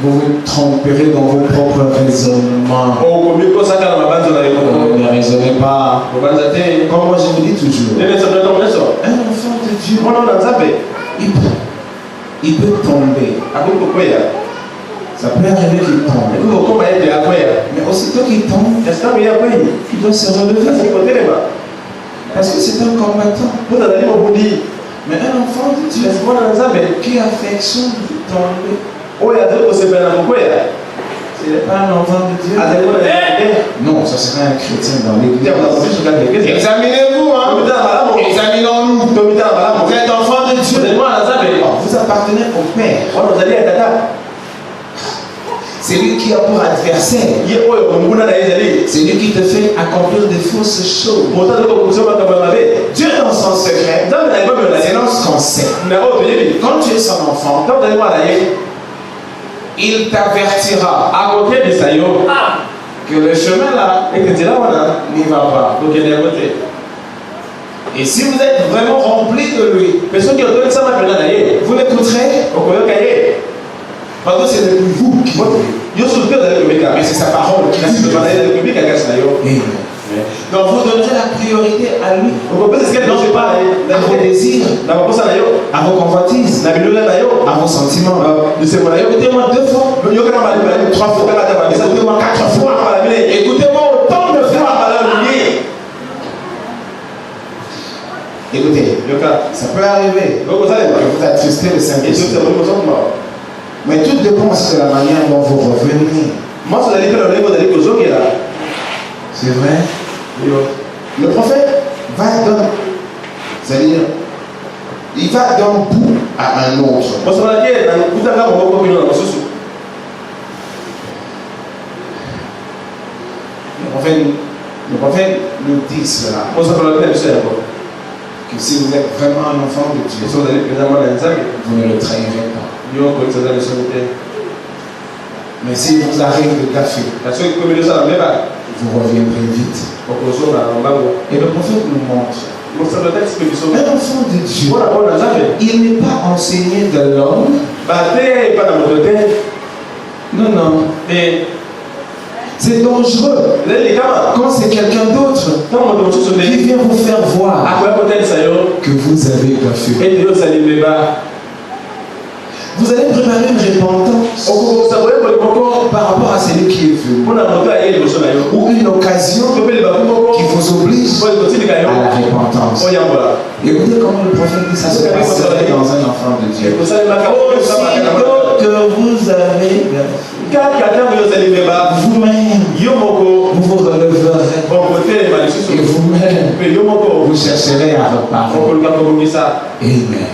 vous vous tromperez dans vos propres raisonnements. Ne raisonnez pas. Comme moi je vous dis toujours, un enfant de Dieu, il peut tomber. Ça peut arriver qu'il tombe. Mais aussitôt qu'il tombe, il doit se relever. Parce que c'est un combattant. Mais un enfant de Dieu qui affectionne de tomber, ce n'est pas un enfant de Dieu. Non, ça serait un chrétien dans l'église. Examinez-vous, hein? Examinons-nous. Vous êtes enfant de Dieu. Vous appartenez au Père. C'est lui qui a pour adversaire. C'est lui qui te fait accomplir des fausses choses. Dieu dans son secret, c'est dans ce qu'on sait. Quand tu es son enfant, il t'avertira que le chemin là n'y va pas. Et si vous êtes vraiment rempli de lui, vous l'écouterez. Parce que c'est depuis vous qui mais c'est sa parole qui donc vous donnerez la priorité à lui. Non pas à vos désirs, à vos convoitises, à vos sentiments. Écoutez-moi 2 fois, 3 fois, écoutez-moi 4 fois, écoutez-moi autant de fois. Écoutez, ça peut arriver que vous attristez le Saint-Esprit. Mais tout dépend aussi de la manière dont vous revenez. C'est vrai. Le prophète va d'un, c'est-à-dire, il va d'un bout à un autre. Le prophète nous dit cela. Que si vous êtes vraiment un enfant de Dieu, vous ne le trahirez pas. Mais si vous arrivez de café, vous reviendrez vite. Et le prophèt nous montre un enfant de Dieu, il n'est pas enseigné de l'homme. Non. C'est dangereux quand c'est quelqu'un d'autre qui vient vous faire voir que vous avez café. Vous allez préparer une repentance par rapport à celui qui est venu, ou une occasion qui vous oblige à la repentance. Écoutez comment le prophète dit ça se passe dans un enfant de Dieu. Aussitôt que vous avez vous-même, vous vous releverez et vous-même, vous chercherez à reparler. Amen.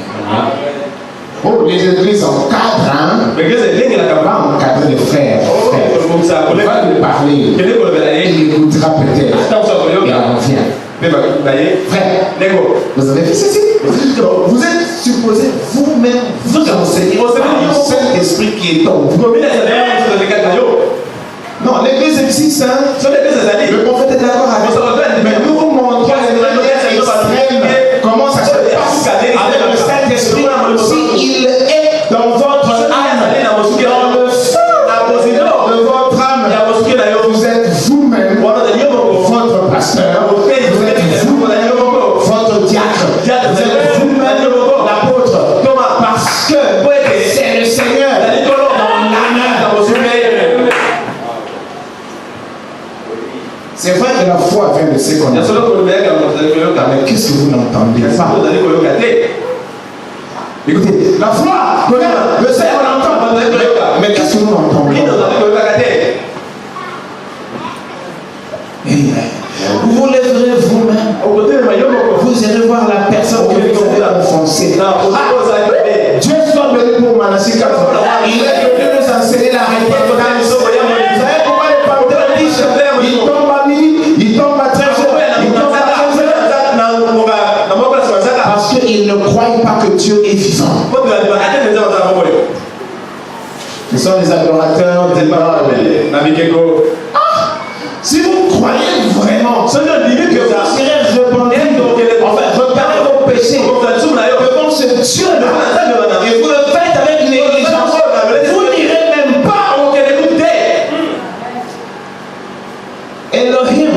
Oh, les églises encadrent, hein? Pas encadrer les frères. On va lui parler. Il écoutera peut-être. Et on revient. Frère, vous avez fait ceci. Vous êtes supposé vous-même vous enseigner par le Saint-Esprit qui est en vous. Non, l'église existe, hein? Le prophète est d'accord avec ça. Mais nous vous montrons les manières extrêmes. Comment ça se passe avec le Saint-Esprit? S'il est dans votre âme, dans le feu de votre âme, vous êtes vous-même votre pasteur, vous êtes vous-même votre diacre, vous êtes vous-même l'apôtre. Parce que c'est le Seigneur C'est vrai que la foi vient de ce qu'on a. Mais qu'est-ce que vous n'entendez pas? Écoutez, la foi vient de ce qu'on entend. Mais qu'est-ce que vous n'entendez pas? Vous vous lèverez vous-même. Vous irez voir la personne que vous avez offensée. Dieu soit béni pour Manassé 4. Il est venu nous enseigner la repentance. Vous savez pourquoi les pasteurs disent il tombe à midi, il tombe à 13h, il tombe à 15h. Parce qu'ils ne croient pas que Dieu est vivant. Ce sont les adorateurs des paroles. Si vous croyez vraiment que vous serez repenti, reparez vos péchés devant ce Dieu-là, et vous le faites avec négligence, vous n'irez même pas. Elohim.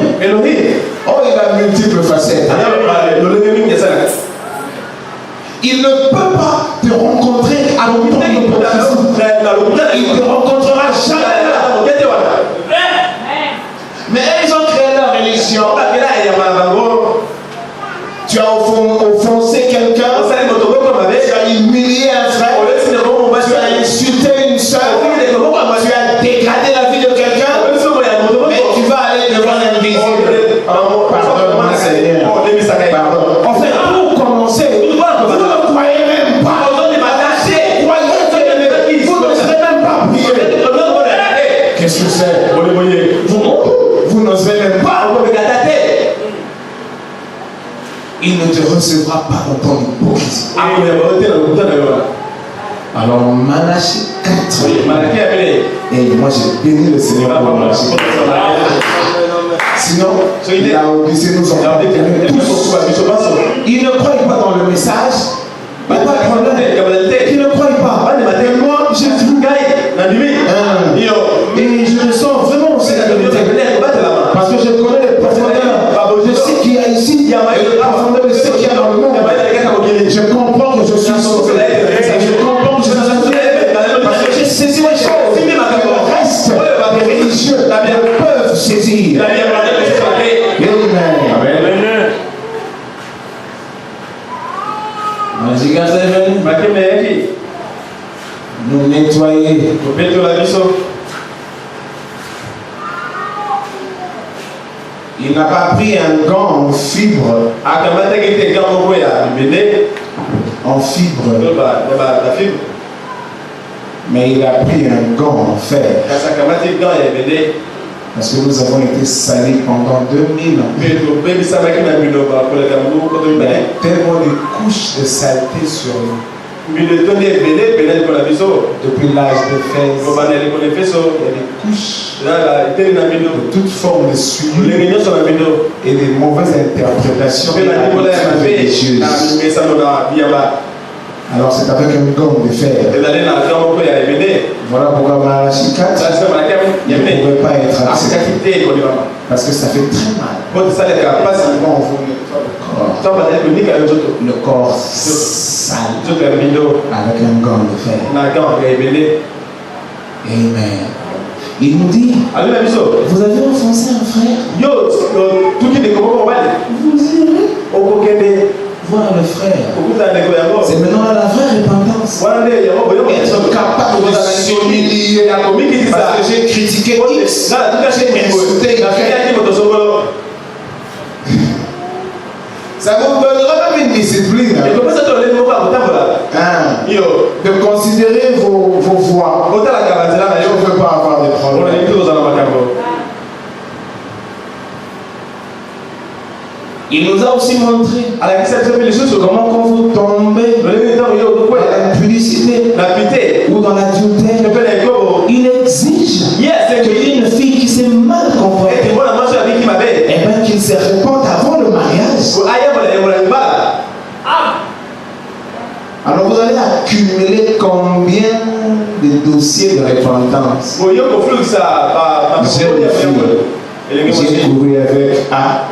Oh, il a multiples facettes. Il ne peut pas te rencontrer à l'automne. Il ne te rencontrera jamais là. Mais ils ont créé leur religion. Tu as offensé quelqu'un, tu as humilié un frère, tu as insulté une soeur, tu as dégradé la vie de quelqu'un, mais tu vas aller devant l'invisible. Pardonne-moi, Seigneur. En fait, pour commencer, vous ne croyez même pas. Vous ne serez même pas prier. Qu'est-ce que c'est? Vous n'oserez même pas. Il ne te recevra pas dans ton hypocrisie. Alors Manassé 4. Et moi j'ai béni le Seigneur pour Manassé 4. Sinon, la Odyssée nous en a déclaré tous. Ils ne croient pas dans le message. Il n'y a pas de problème. Ils ne croient pas. Et moi j'ai vu. Et je me sens vraiment aussi la vérité. Parce que je connais les profondeurs. Je sais qu'il y a ici, il y a les profondeurs de ce qu'il y a dans le monde. Je comprends que je suis sauvé. Je comprends que je suis sauvé. Parce que j'ai saisi les choses. Le reste des religieux ne peuvent saisir. Amen. Nous nettoyer. Il n'a pas pris un gant en fibre. En fibre. Mais il a pris un gant en fer. Parce que nous avons été salis pendant 2000 ans. Tellement de couches de saleté sur nous. Depuis l'âge de Fès, il y a des couches de toute forme de souillure et des mauvaises interprétations religieuses. Alors c'est avec un gant de fer. Voilà pourquoi Malachi 4 ne pouvait pas être accepté. Parce que ça fait très mal. Le corps sale avec un gant de fer. Amen. Il nous dit, vous avez offensé un frère, vous irez voir le frère. C'est maintenant la vraie repentance. Être capable de s'humilier. Parce que j'ai critiqué X, j'ai insulté Y. Ça vous donnera même une discipline. De considérer vos voix. Je ne veux pas avoir des problèmes. Il nous a aussi montré comment quand vous tombez dans l'impudicité ou dans l'adultère, il exige qu'il y ait une fille qui s'est mal comportée, et bien qu'il se répande avant le mariage. Alors vous allez accumuler combien de dossiers de repentance? J'ai couru avec A,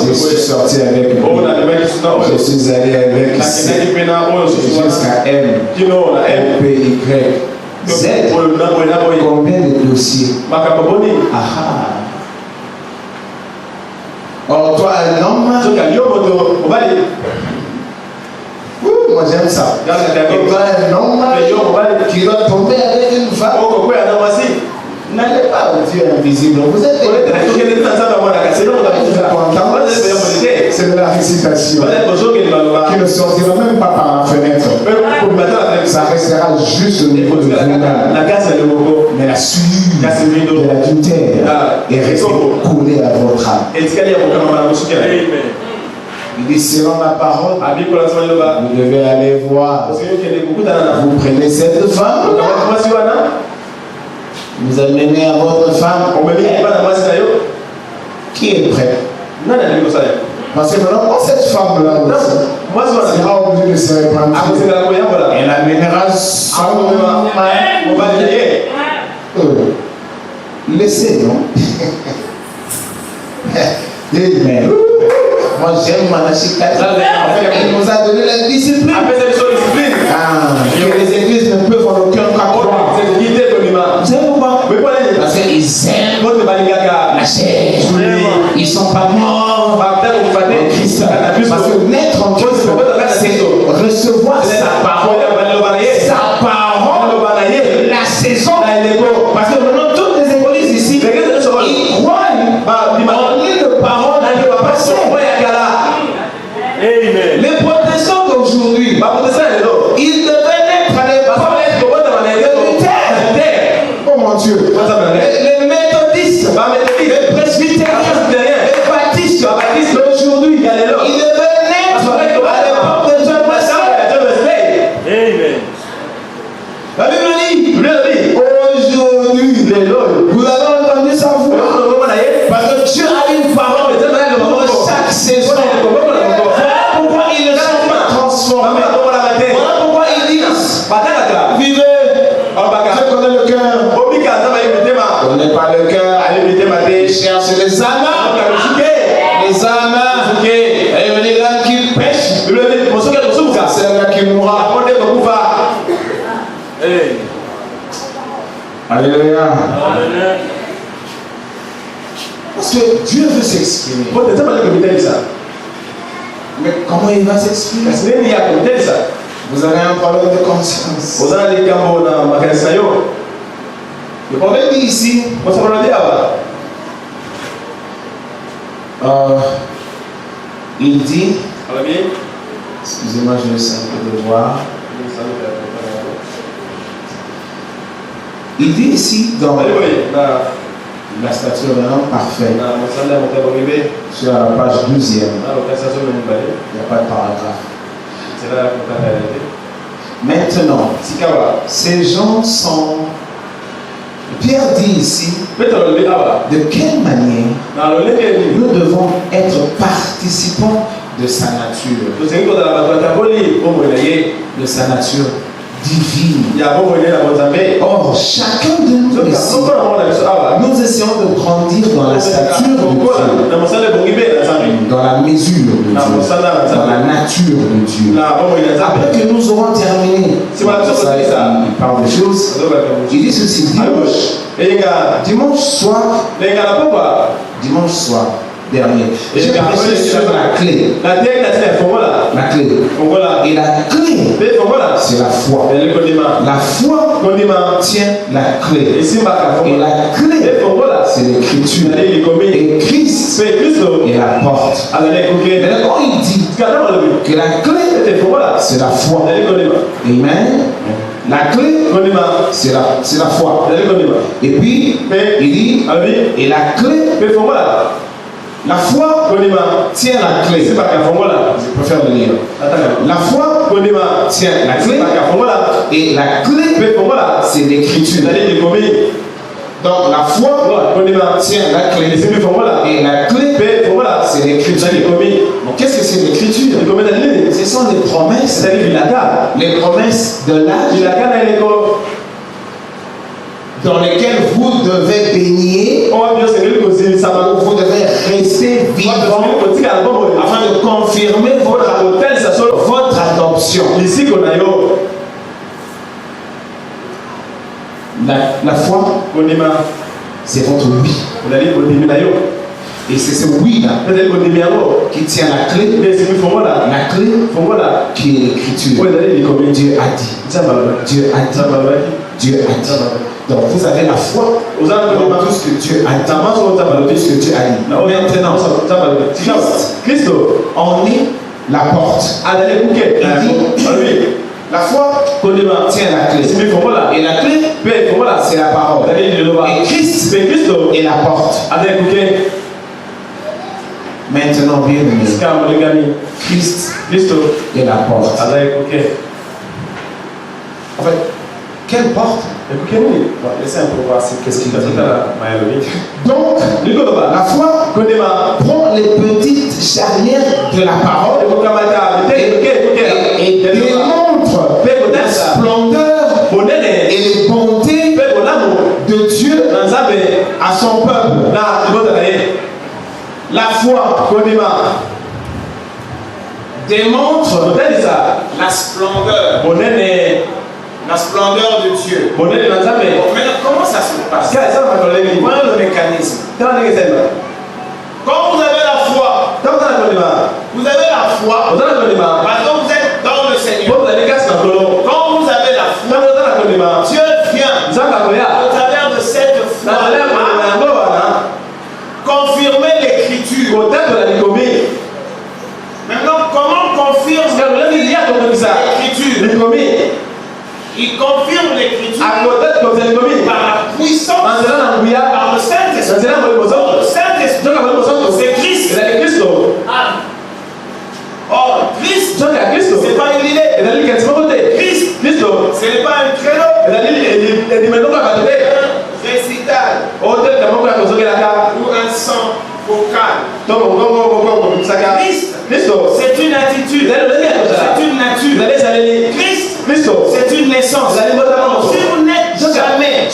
je suis sorti avec B, je suis allé avec C, jusqu'à M, P, Y, Z. Combien de dossiers? Or, toi, un homme. Moi, j'aime ça. Et toi, un homme qui va tomber avec une femme. N'allez pas au Dieu invisible. Vous êtes c'est de la récitation qui ne sortira même pas par la fenêtre. Ça restera juste au niveau de vous-même. Mais la suie de l'adultère est restée collée à votre âme. Il dit selon la parole, vous devez aller voir. Vous prenez cette femme, vous amenez à votre femme qui est prête. Parce que maintenant, cette femme-là sera obligée de se répandre. Elle amènera son mari. Laissez, non? Amen. Moi, j'aime Manachika. Il nous a donné la discipline. Que les églises ne peuvent en aucun cas croire. Vous savez pourquoi? Parce qu'ils aiment la chair. Ils ne sont pas morts en Christ. Parce que naître en Christ, c'est recevoir sa parole. Sa parole, la saison. Parce que maintenant, toutes les églises ici, ils croient en une parole à passer. Les protestants d'aujourd'hui, ils devaient naître à l'époque de Luther. Oh mon Dieu. Les méthodistes, les presbytériens, les baptistes d'aujourd'hui, ils devaient naître à l'époque de John Wesley. La Bible dit, aujourd'hui, vous avez entendu sa voix. Parce que Dieu a une parole pour chaque saison. Voilà pourquoi ils ne sont pas transformés. Voilà pourquoi ils disent, vivez. Je connais le cœur. On n'est pas le cœur. Allez, cherche les âmes. Les âmes. Et les gars qui pêchent. C'est le gars qui mourra. Alléluia. Parce que Dieu veut s'exprimer. Mais comment il va s'exprimer? Vous avez un problème de conscience. Le problème est ici. Il dit, excusez-moi, je vais essayer de voir. Il dit ici dans la stature d'un homme parfait, sur la page 12e, il n'y a pas de paragraphe. Maintenant, ces gens sont... Pierre dit ici, de quelle manière nous devons être participants de sa nature, de sa nature divine. Or, chacun de nous ici, nous essayons de grandir dans la stature de Dieu, dans la mesure de Dieu, dans la nature de Dieu. Après que nous aurons terminé, il parle des choses, il dit ceci, dimanche soir dernier, j'ai prêché sur la clé. La clé. Et la clé, c'est la foi. La foi tient la clé. Et la clé, c'est l'écriture. Et Christ est la porte. Mais quand il dit que la clé, c'est la foi. Amen. La clé, c'est la foi. Et puis, il dit, et la clé, la foi tient la clé. Je préfère le lire. La foi tient la clé. Et la clé, c'est l'écriture. Donc la foi tient la clé. Et la clé, c'est l'écriture. Donc qu'est-ce que c'est l'écriture? Ce sont les promesses. Les promesses de l'âge dans lesquelles vous devez baigner, vous devez rester vivant afin de confirmer votre adoption. La foi, c'est votre oui. Et c'est ce oui là qui tient la clé. La clé qui est l'écriture. Dieu a dit. Dieu a dit. Dieu a dit. Donc vous avez la foi dans tout ce que Dieu a dit. Tout ce que Dieu a dit. Maintenant, Christ en est la porte. Il dit, la foi tient la clé. Et la clé, c'est la parole. Et Christ est la porte. Maintenant, bien aimé, Christ est la porte. En fait, quelle porte? Laissez un peu voir qu'est-ce qu'il dit. Donc, la foi prend les petites charnières de la parole et démontre la splendeur et les bontés de Dieu à son peuple. La foi démontre la splendeur. La splendeur de Dieu. Maintenant, comment ça se passe? Voilà le mécanisme. Quand vous avez la foi, vous avez la foi, parce que vous êtes dans le Seigneur. Quand vous avez la foi, Dieu vient au travers de cette foi confirmer l'écriture. Maintenant, comment confirme l'écriture? Il confirme l'écriture par la puissance, par le Saint-Esprit. Le Saint-Esprit, c'est Christ. Or, Christ, ce n'est pas une idée. Christ, ce n'est pas un créneau. Un récital. Ou un son vocal. Christ, c'est une attitude. C'est une nature. Christ, c'est une naissance. Si vous n'êtes jamais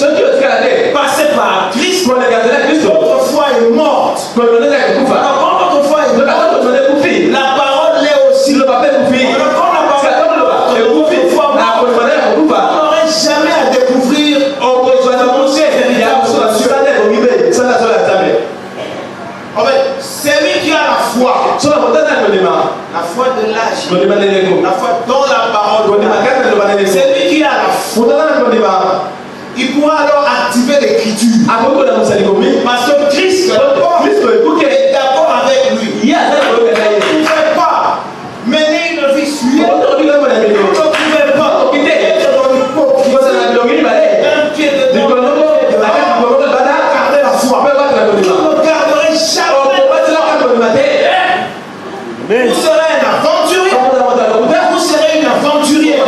passé par Christ, votre foi est morte. Alors quand votre foi est morte, la parole l'est aussi. Quand la parole est morte, vous n'aurez jamais à découvrir en fait, c'est lui qui a la foi. La foi de l'âge. La foi dans la parole. C'est lui qui a la foi. Il pourra alors activer l'écriture. Parce que Christ est d'accord avec lui. Il ne pouvait pas mener une vie suivie. Il ne pouvait pas être dans l'hypocrisie. Un pied dedans, garder la foi. Vous ne garderez jamais. Vous serez un aventurier. Vous serez une aventurière. Et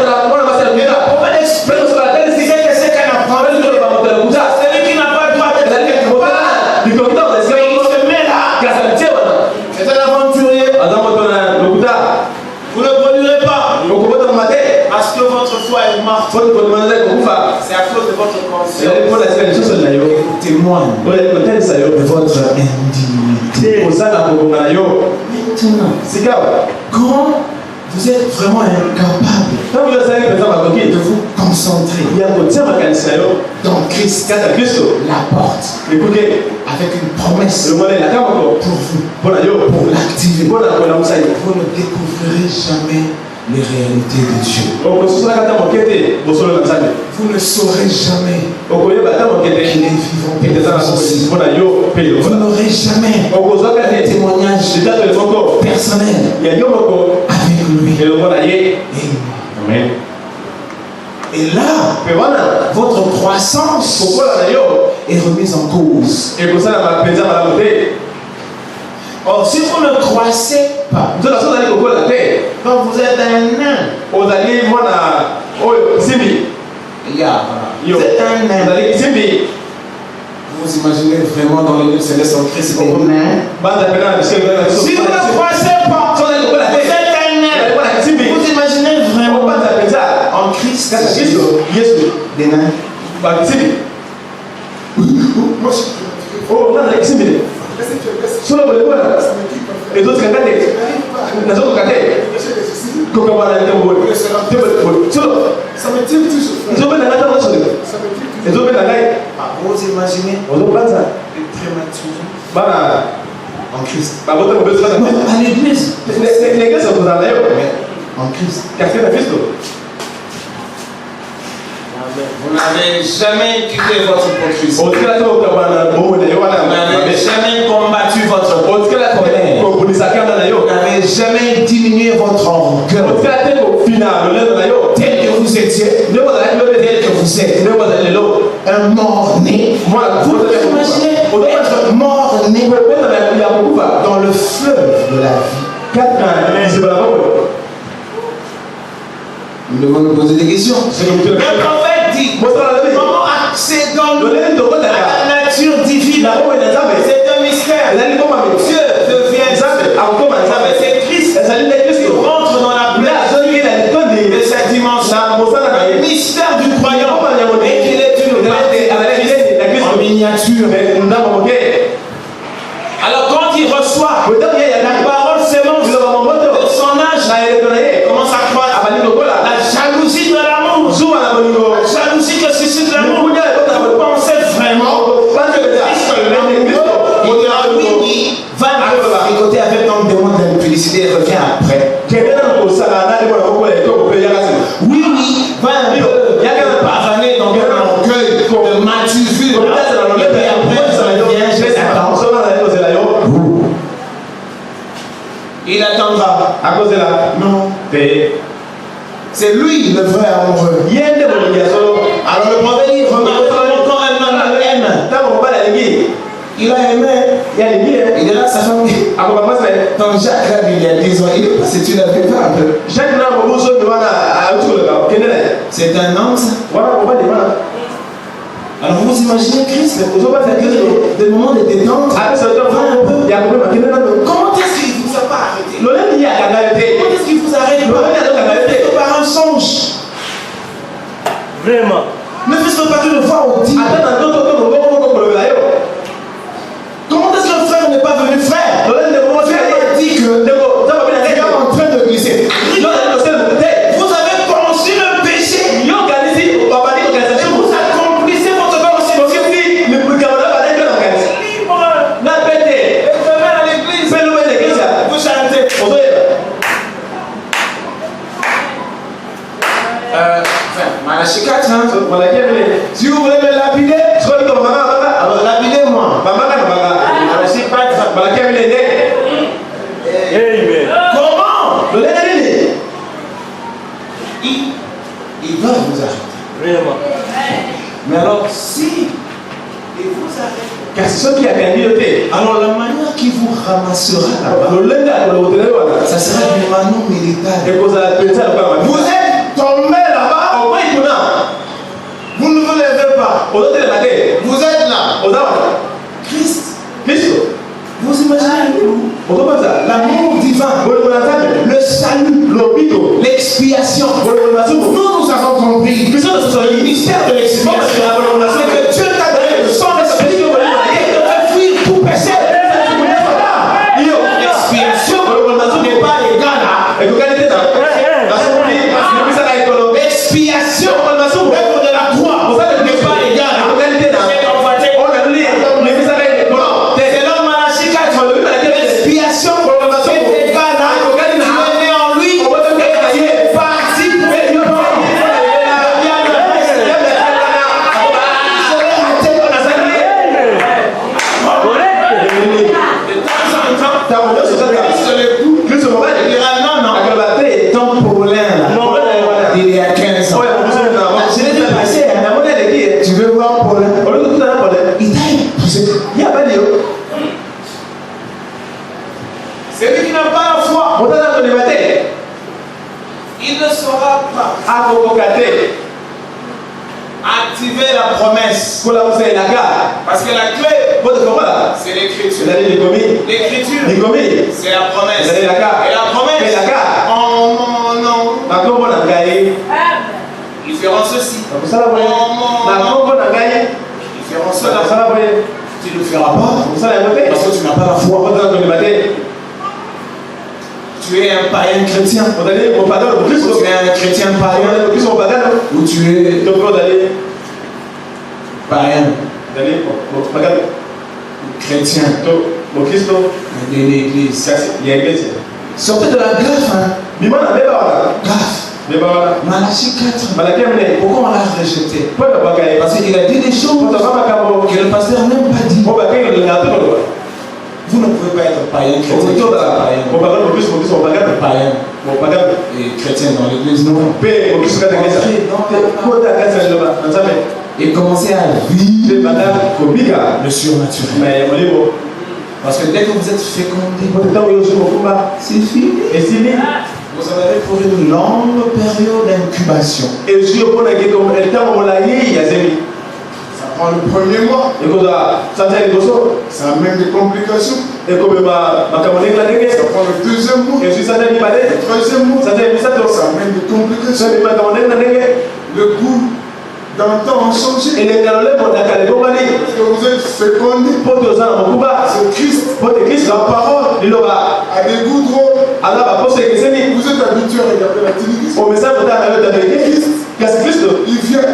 la prophète explique c'est qu'un aventurier. C'est lui qui n'a pas le droit d'être quelque part. Il se met là. C'est un aventurier. Vous ne produirez pas. Parce que votre foi est morte. C'est à cause de votre conscience. Témoigne de votre indignité. Maintenant, quand vous êtes vraiment incapable de vous concentrer dans Christ, la porte, avec une promesse pour vous, pour l'activer, vous ne découvrirez jamais les réalités de Dieu. Vous ne saurez jamais qu'il est vivant. Vous n'aurez jamais un témoignage personnel avec lui. Amen. Et là, votre croissance est remise en cause. Or, si vous ne croissez pas, quand vous êtes un nain, vous êtes un nain. Vous imaginez vraiment dans les lieux célestes en Christ des nains. Si vous ne croissez pas, vous êtes un nain. Vous imaginez vraiment en Christ des nains. Et d'autres ça me tire tout. Vous imaginez le prématuré En Christ. Non, à l'église. L'église, vous en avez. En Christ. Qu'est-ce que le Christ? Vous n'avez jamais quitté votre hypocrisie. Vous n'avez jamais combattu votre colère. Vous n'avez jamais diminué votre orgueil. Tel que vous étiez, tel que vous êtes. Un mort-né. Vous imaginez être mort-né dans le fleuve de la vie. Nous devons nous poser des questions. Le prophète dit comment accéder à la nature divine. C'est un mystère. Dieu devient c'est Christ. Il rentre dans la place de cette dimension. Le mystère du croyant. Et qu'il est une Christ en miniature. Alors quand il reçoit la parole s'émence de son âge, commence à croître. La jalousie de l'amour. La jalousie que suscite l'amour. Vous pensez vraiment que Christ va tricoter avec un démon d'impudicité et revient après. Oui, va un peu pavaner dans un orgueil de maturité. Et puis après, ça vient, je t'attends. Il attendra. À cause de là. Non. C'est lui le vrai amoureux. Alors le prophète dit, remarque quand un homme aime. Il a aimé. Il est là, sa femme. Quand Jacques a vu il y a 10 ans, il est passé, tu l'avais pas un peu. C'est un homme, ça. Alors vous imaginez Christ, des moments de détente. Comment est-ce qu'il vous a pas arrêté? Comment est-ce qu'il vous arrête pas? Par un songe. Vraiment. Ne faites pas de voir au dit. Comment est-ce que le frère n'est pas venu frère? Tu as dit que tu es en train de glisser. Vous avez pensé le péché. Et vous accomplissez votre pensée. Libre. Et demain à l'église. Vous chantez. Malachie 4, hein? Si vous voulez me lapider, alors lapidez-moi. Malachie 4. Comment? Il va vous arrêter. Vraiment. Mais alors, si il vous arrête, Car c'est ce qui a gagné. alors la manière qui vous ramassera là-bas, ça sera du manu militaire. Vous êtes tombé là-bas, vous ne vous levez pas. Vous êtes là. Christ. Vous imaginez l'amour divin, le salut, l'expiation. Nous avons compris le mystère de l'expiation. C'est que Dieu t'a donné son esprit et te fait fuir tout péché. L'expiation n'est pas égal à l'expiation de la croix n'est pas égal à c'est dans Malachie 4. L'expiation est égale à tu es né en lui et tu es parti pour ton Paulin là, il y a 15 ans. Je l'ai dépassé. Tu veux voir Paulin? Il t'a épousé. Celui qui n'a pas la foi, il ne saura pas activer la promesse. Parce que la clé, c'est l'écriture. L'écriture, c'est la promesse. Et la promesse, en mon nom, ils feront ceci. En mon nom, ils feront cela. Tu ne le feras pas parce que tu n'as pas la foi. Tu es un païen chrétien. Ou tu es un chrétien païen. Ou tu es païen chrétien. de l'église. Sortez de la gaffe. Gaffe. Malachie 4. Pourquoi on l'a rejeté? Parce qu'il a dit des choses que le pasteur n'a même pas dit. Vous ne pouvez pas être païen, chrétien. Païen. Et chrétien dans l'église, non. Et commencer à vivre le surnaturel. Parce que dès que vous êtes fécondé, c'est fini. Vous en avez pour une longue période d'incubation. Ça prend le premier mois. Ça amène des complications. Ça prend le deuxième mois. Le troisième mois. Ça amène des complications. Le goût d'antan a changé. Parce que vous êtes fécondé. C'est Christ. La parole a des goûts drôles. Vous êtes habitué à regarder la télévision. Christ, il vient.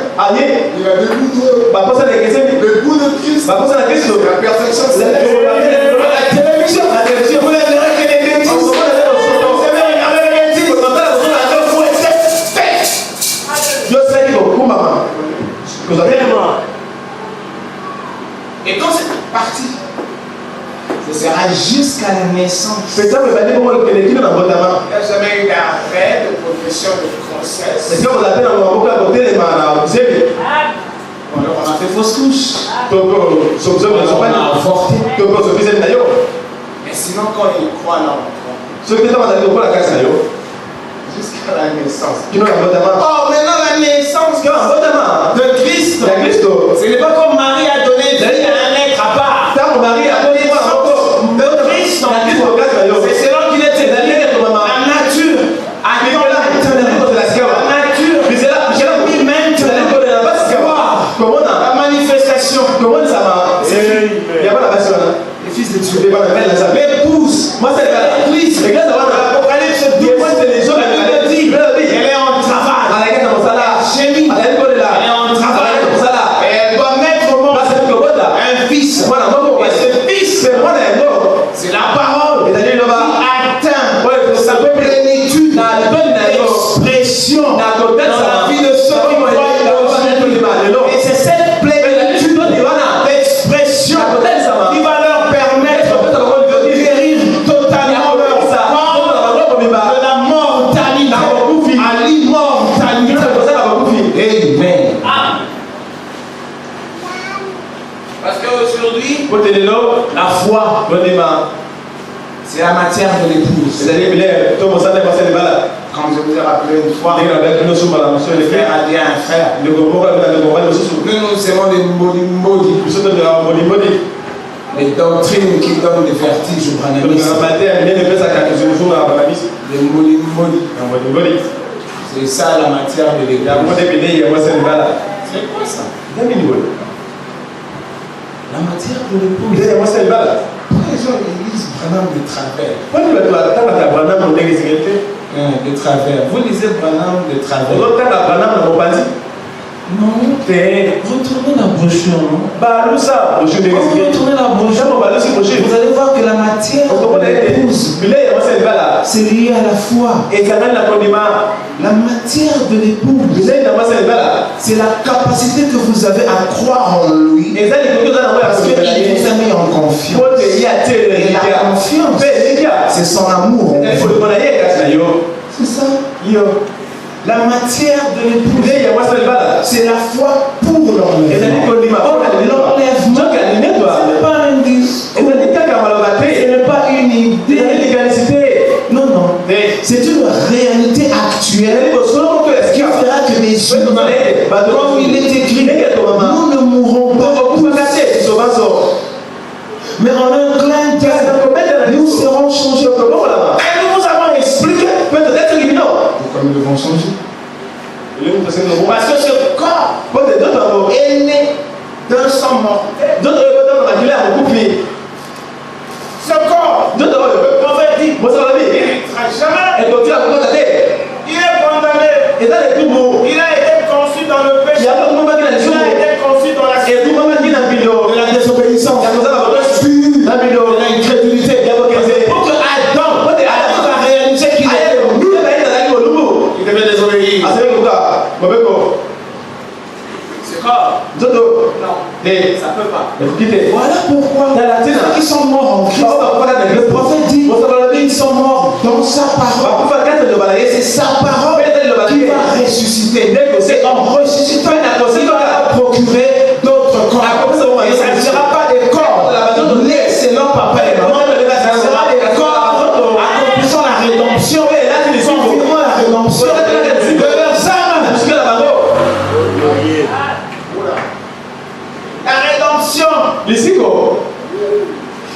Il a des goûts drôles. Le goût de Christ. La perfection, c'est la télévision. Vous n'avez que les bêtises. Et quand c'est parti, ce sera jusqu'à la naissance. Il n'y a jamais eu d'arrêt de profession de grossesse. On a fait fausse couche. On a avorté. Mais sinon, quand il croit là, jusqu'à la naissance. Oh, maintenant la naissance de Christ. Ce n'est pas comme Marie a donné vie à un être à part. De Christ en toi. C'est selon qu'il était la nature. La manifestation. Le Fils de Dieu. L'épouse. L'église. L'Apocalypse 12. Elle est en travail. Elle est en travail. Elle doit mettre au monde un fils. Et ce fils, c'est la parole qui atteint sa plénitude d'expression dans la vie de ceux qui croient. Et c'est cette plénitude d'expression qui va leur permettre de guérir totalement leur corps de la mortalité à l'immortalité. Amen. Parce qu'aujourd'hui, la foi, c'est la matière de l'épouse. Comme je vous ai rappelé une fois, le frère a dit à un frère, nous aimons les mbodi. Les doctrines qui donnent des vertiges au brananisme. Les mbodi. C'est ça la matière de l'église. C'est quoi ça? La matière de l'épouse. Pourquoi les gens lisent Branham de travers? De travers. Vous lisez Branham de travers? Non. Retournez la brochure, non? Quand vous retournez la brochure, vous allez voir que la matière de l'épouse, c'est lié à la foi. La matière de l'épouse, c'est la capacité que vous avez à croire en lui. Parce qu'il vous a mis en confiance. Et la confiance, c'est son amour. C'est ça. La matière de l'épouse, c'est la foi pour l'enlèvement. L'enlèvement, ce n'est pas un discours, ce n'est pas une idée. Non, c'est une réalité actuelle qui fera que les humains, comme il est écrit, nous ne mourrons pas. Mais en un clin d'œil, nous serons changés. Et nous avons expliqué pourquoi nous devons changer. Parce que ce corps est né d'un sang mortel. Ce corps, le prophète dit, il n'héritera jamais. Il est condamné. Il a été conçu dans le péché. Il a été conçu dans la désobéissance. De l'incrédulité. Voilà pourquoi ceux qui sont morts en Christ, le prophète dit, ils sont morts dans sa parole. C'est sa parole qui va ressusciter. C'est en ressuscitant qu'il va procurer d'autres corps. Et ça ne sera pas des corps nés selon papa et maman. Ça sera des corps accomplissant la rédemption. Confirmant la rédemption de leurs âmes. La rédemption,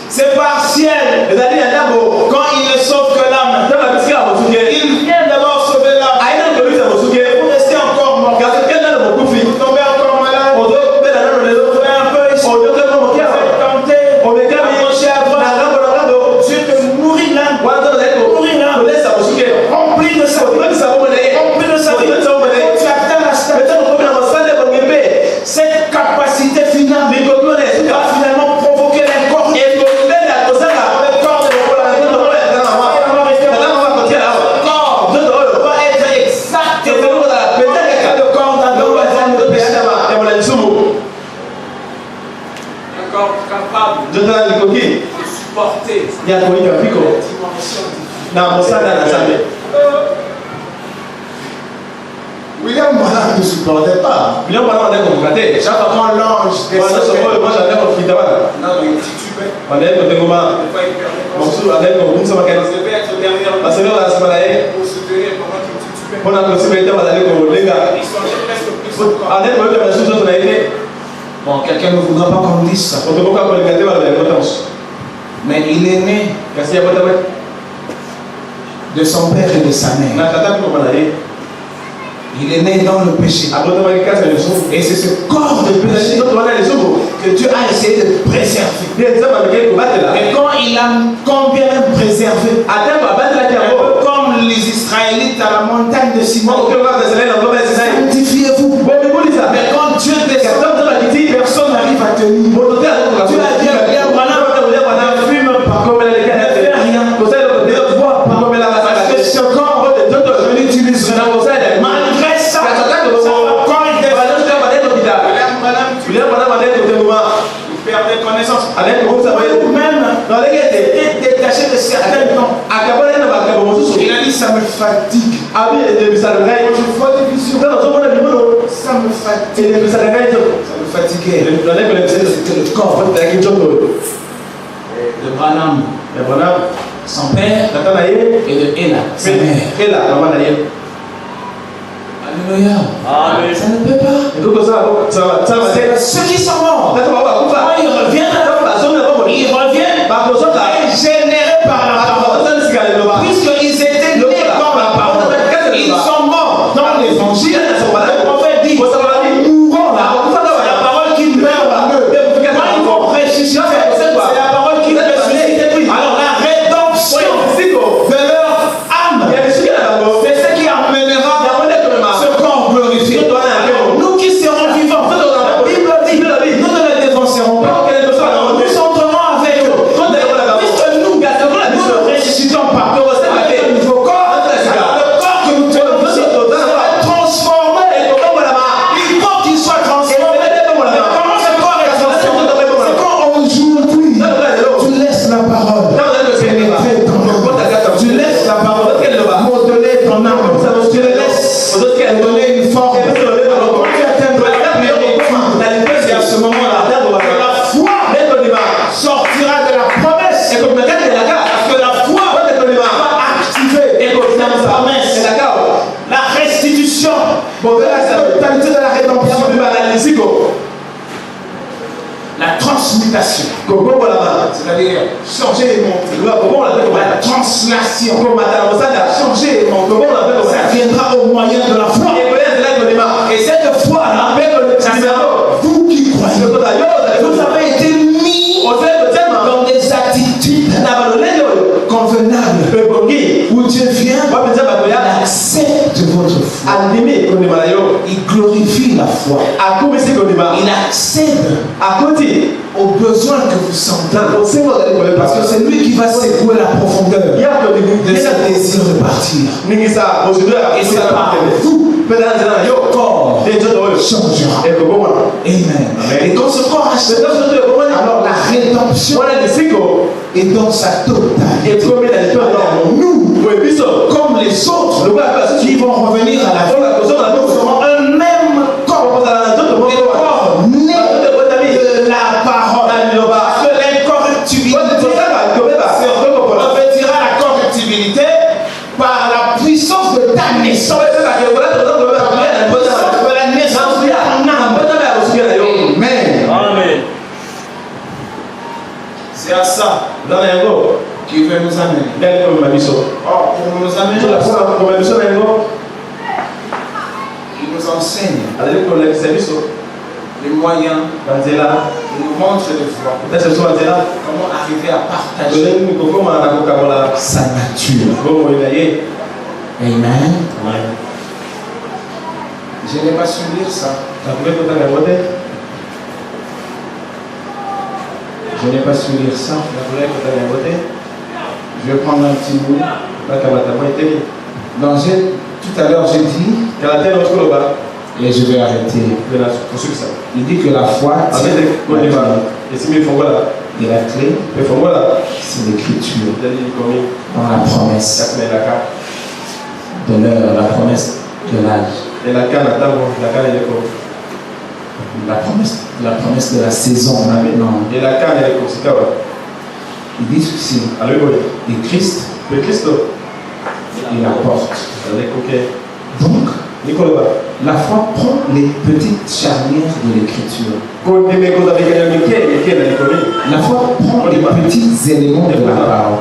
c'est partiel. Quand il ne sauve que l'âme, il vient d'abord sauver l'âme. Vous restez encore mort. Vous tombez encore malade. Vous tombez un peu ici. Vous êtes tenté. Approchez à droite. Dieu te nourrit l'âme. Rempli de sa vie. Tu atteins la stature. Cette capacité finale va finalement provoquer l'incorruption. Supporter la dimension William Branham ne supportait pas. Chaque fois quand l'ange descendait, non, il titubait. Pour se tenir pendant qu'il titubait. Il songeait presque plus encore. Bon, quelqu'un ne voudra pas qu'on dise ça. Mais il est né de son père et de sa mère. Il est né dans le péché. Et c'est ce corps de péché que Dieu a essayé de préserver. Et quand il a combien même préservé, comme les Israélites à la montagne de Simon, sanctifiez-vous. Mais quand Dieu descend, personne n'arrive à tenir. Dieu a dit à Abraham, ne fume pas, ne fais rien, ne bois pas, parce que ce corps, je l'utiliserai. Malgré ça, quand il il perdait connaissance. Même, était détaché de certains temps. Il a dit, ça me fatigue. Je vois des visions. Ça me fatigue. Ça me fatiguait. C'était le corps de Branham, son père, et de Ella, sa mère. Alléluia. Ça ne peut pas. Ceux qui sont morts, ils reviennent générés par la parole. Puisqu'ils étaient nés par la parole, ils sont morts dans l'évangile. Le prophète dit, mourons là. C'est la parole qui meurt là. Quand ils vont ressusciter, c'est la parole qui ressuscite. Alors la rédemption de leur âme, c'est ce qui amènera ce corps glorifié. Nous qui serons vivants, la Bible dit, nous ne les défoncerons pas. Nous entrerons avec eux. Puisque nous ne ressuscitons pas. Avec un nouveau corps, le corps que nous tenons sera transformé. Il faut qu'il soit transformé. Comment ce corps est transformé? C'est quand aujourd'hui tu laisses la parole pénétrer ton âme. Tu laisses la parole modeler ton âme. Tu laisses donner une forme. Quand tu atteindras la plénitude, c'est à ce moment-là que la foi sortira de la promesse. Parce que la foi va activer la promesse. La restitution de la totalité de la rédemption. La transmutation. C'est-à-dire changer et monter. La translation. Changer et monter. Ça viendra au moyen de la foi. Et cette foi-là, vous qui croyez, vous avez été mis dans des attitudes convenables où Dieu vient, il accepte votre foi. Il glorifie la foi. Il accède aux besoins que vous sentez. Parce que c'est lui qui va secouer la profondeur de ce désir de partir. Et c'est par vous, corps, changera. Amen. Et quand ce corps achète, alors la rédemption est dans sa totalité. Nous, comme les autres, qui vont revenir à la vie, nous ferons un même corps. Le corps né de la parole. Parce que l'incorruptibilité revêtira la corruptibilité par la puissance de ta naissance. C'est à ça qui veut nous amener. Pour nous amener, il nous enseigne les moyens, il nous montre les voies. Comment arriver à partager sa nature. Amen. Je n'ai pas su lire ça. Je n'ai pas su lire ça. Je vais prendre un petit bout. Donc tout à l'heure j'ai dit, et je vais arrêter. Il dit que la foi, et la clé, c'est l'écriture. Dans la promesse de l'heure, la promesse de l'âge. La promesse de la saison maintenant. Il dit ceci. Et Christ, il apporte. Donc, la foi prend les petites charnières de l'écriture. La foi prend les petits éléments de la parole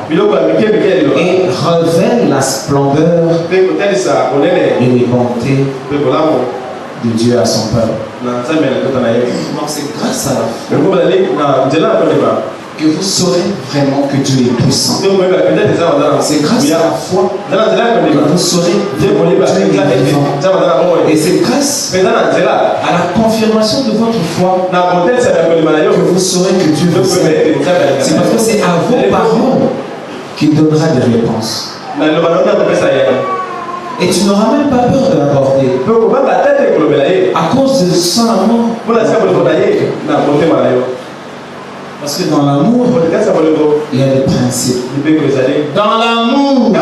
et révèle la splendeur et les bontés de Dieu à son peuple. Donc c'est grâce à la foi que vous saurez vraiment que Dieu est puissant. C'est grâce à la foi que vous saurez que Dieu est vivant. Et c'est grâce à la confirmation de votre foi que vous saurez que Dieu vous aime. C'est parce que c'est à vos paroles qu'il donnera des réponses. Et tu n'auras même pas peur de l'aborder. À cause de son amour. Parce que dans l'amour, il y a des principes. Dans l'amour, il y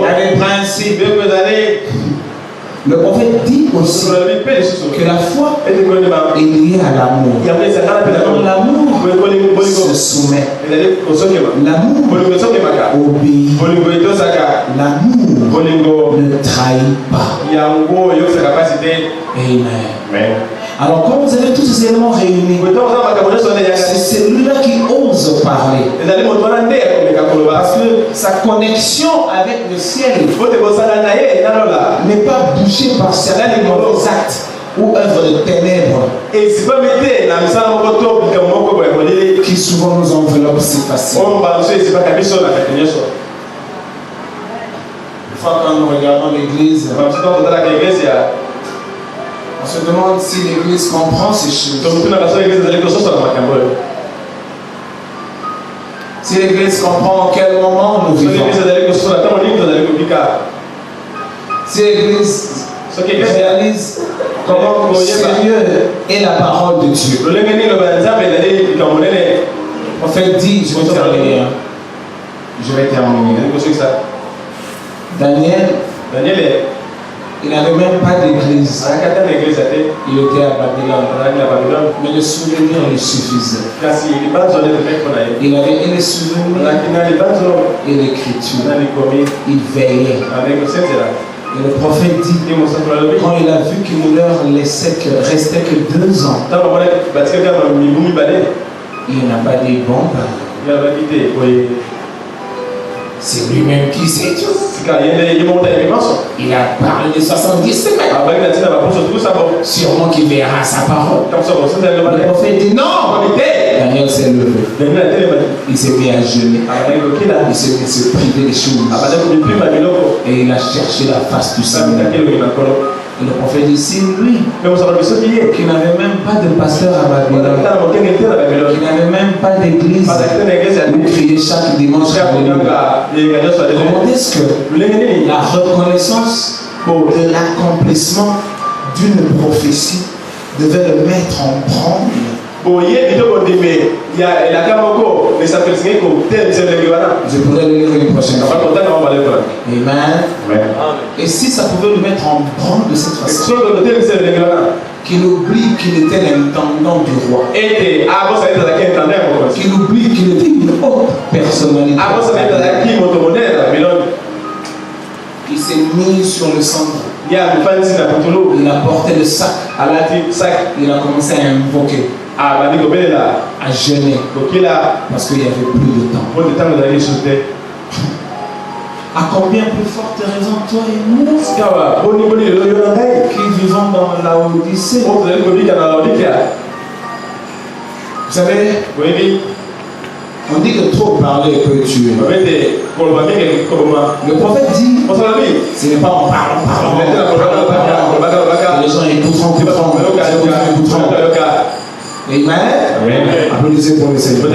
a des principes. Le prophète dit aussi que la foi est liée à l'amour. Dans l'amour, se soumet. L'amour obéit. L'amour ne trahit pas. Amen. Alors, quand vous avez tous ces éléments réunis, c'est celui-là qui ose parler. Parce que sa connexion avec le ciel n'est pas bouchée par certains mauvais actes ou œuvres de ténèbres qui souvent nous enveloppent si facilement. Une fois quand nous regardons l'église, on se demande si l'église comprend ces choses. Si l'église comprend en quel moment nous vivons. Si l'église réalise comment sérieux est la parole de Dieu. Le prophète dit, je vais terminer. Daniel, il n'avait même pas d'église. Il était à Babylone. Mais le souvenir lui suffisait. Il avait et les souvenirs et l'écriture. Il veillait. Et le prophète dit, quand il a vu qu'il ne leur restait que 2 ans, il n'a pas dit bon. C'est lui-même qui sait tout. Il a parlé de 70 semaines. Sûrement qu'il verra sa parole. Le prophète dit non. Daniel s'est levé. Il s'est mis à jeûner. Il s'est mis à se priver des choses. Et il a cherché la face du Seigneur. Et le prophète dit, si lui, qui n'avait même pas de pasteur à Babylone, qui n'avait même pas d'église, où crier chaque dimanche, comment est-ce que la reconnaissance de l'accomplissement d'une prophétie devait le mettre en branle. Je pourrais le lire une prochaine fois. Amen. Et si ça pouvait le mettre en branle de cette façon, qu'il oublie qu'il était l'intendant du roi, qu'il oublie qu'il était une haute personnalité, il s'est mis sur le centre. Il a porté le sac. Il a commencé à invoquer, à jeûner, parce qu'il n'y avait plus de temps. À combien plus forte raison toi et nous qui vivons dans la Odyssée? Vous savez, on dit que trop parler peut tuer. Le prophète dit, ce n'est pas en parlant, que les gens écouteront. Amen. Applaudissez pour le Seigneur.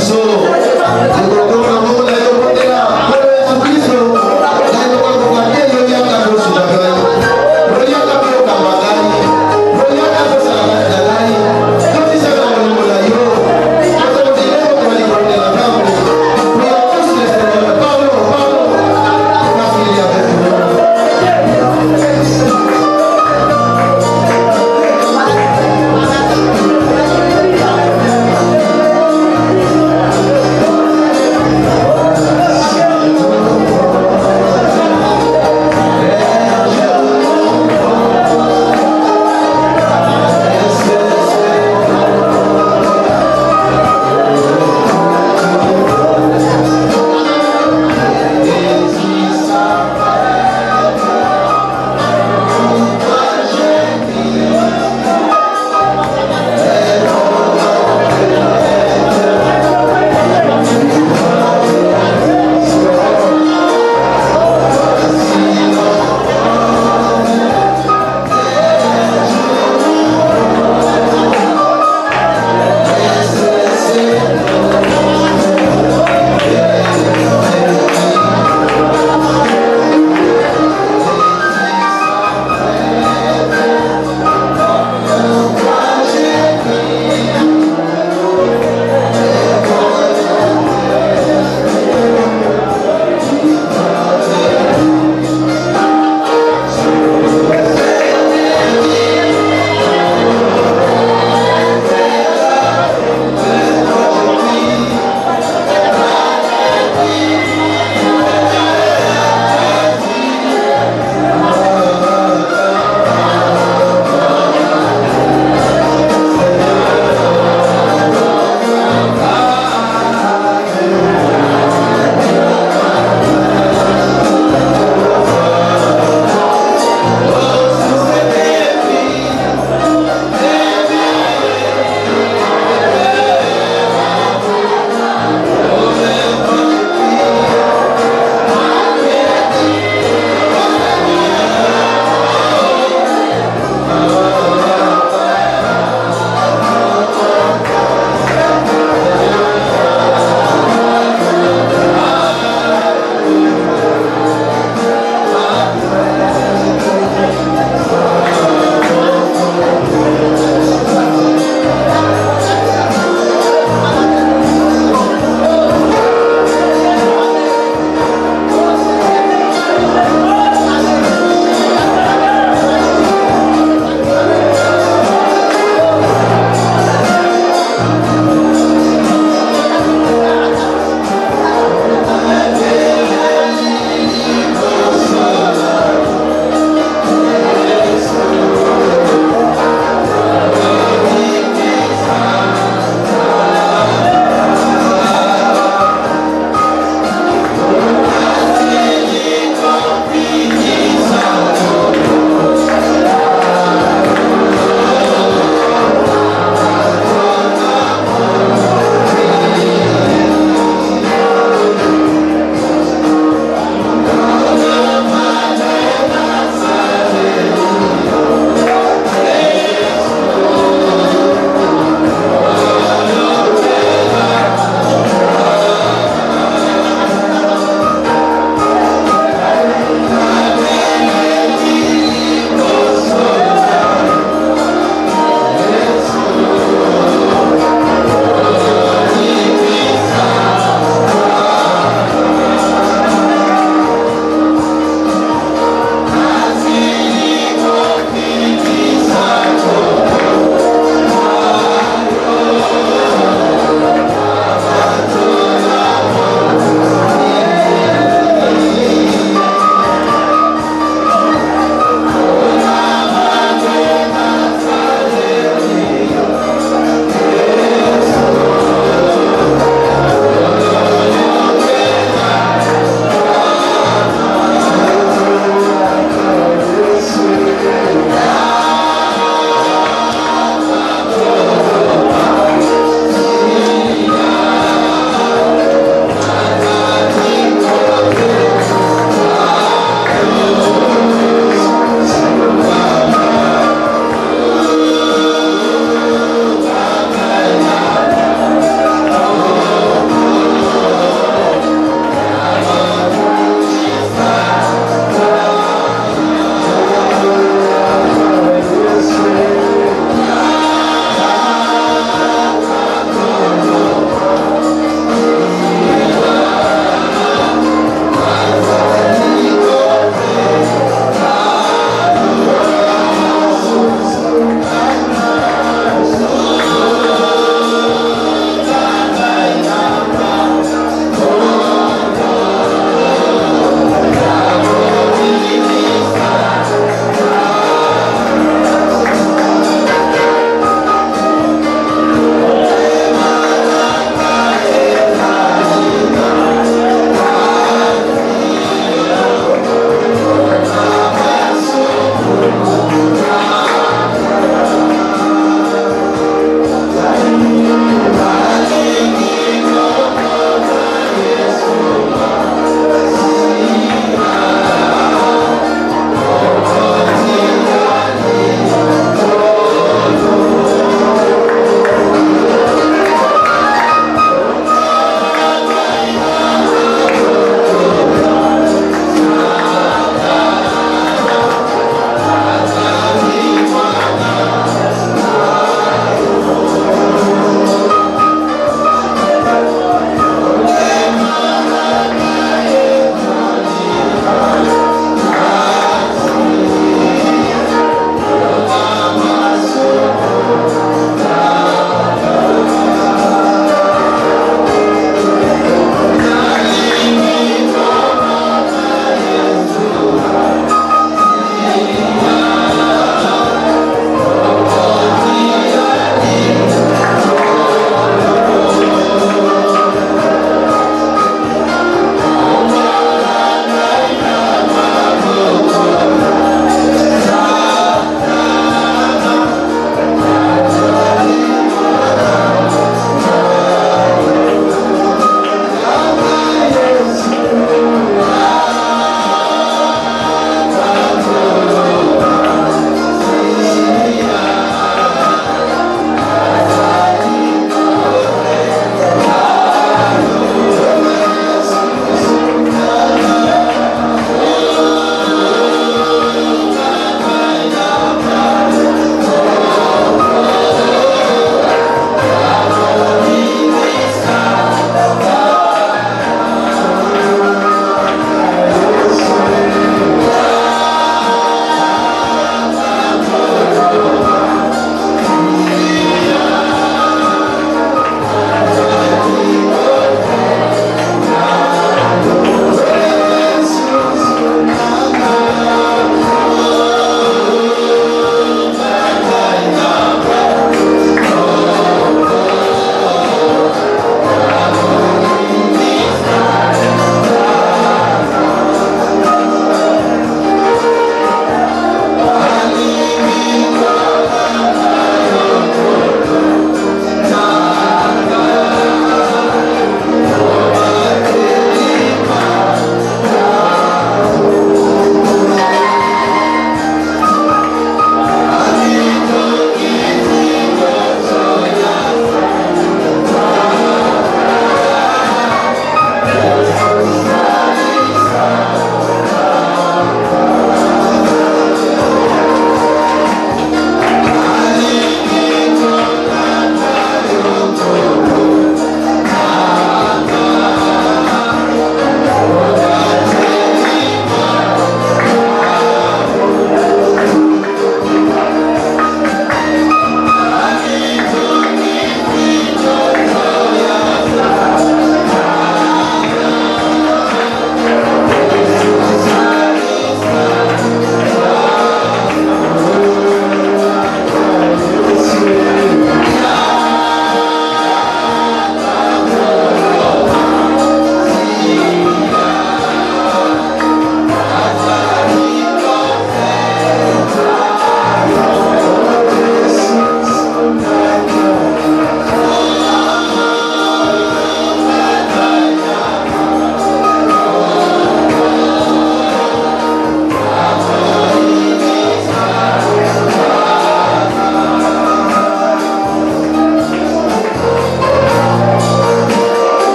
Solo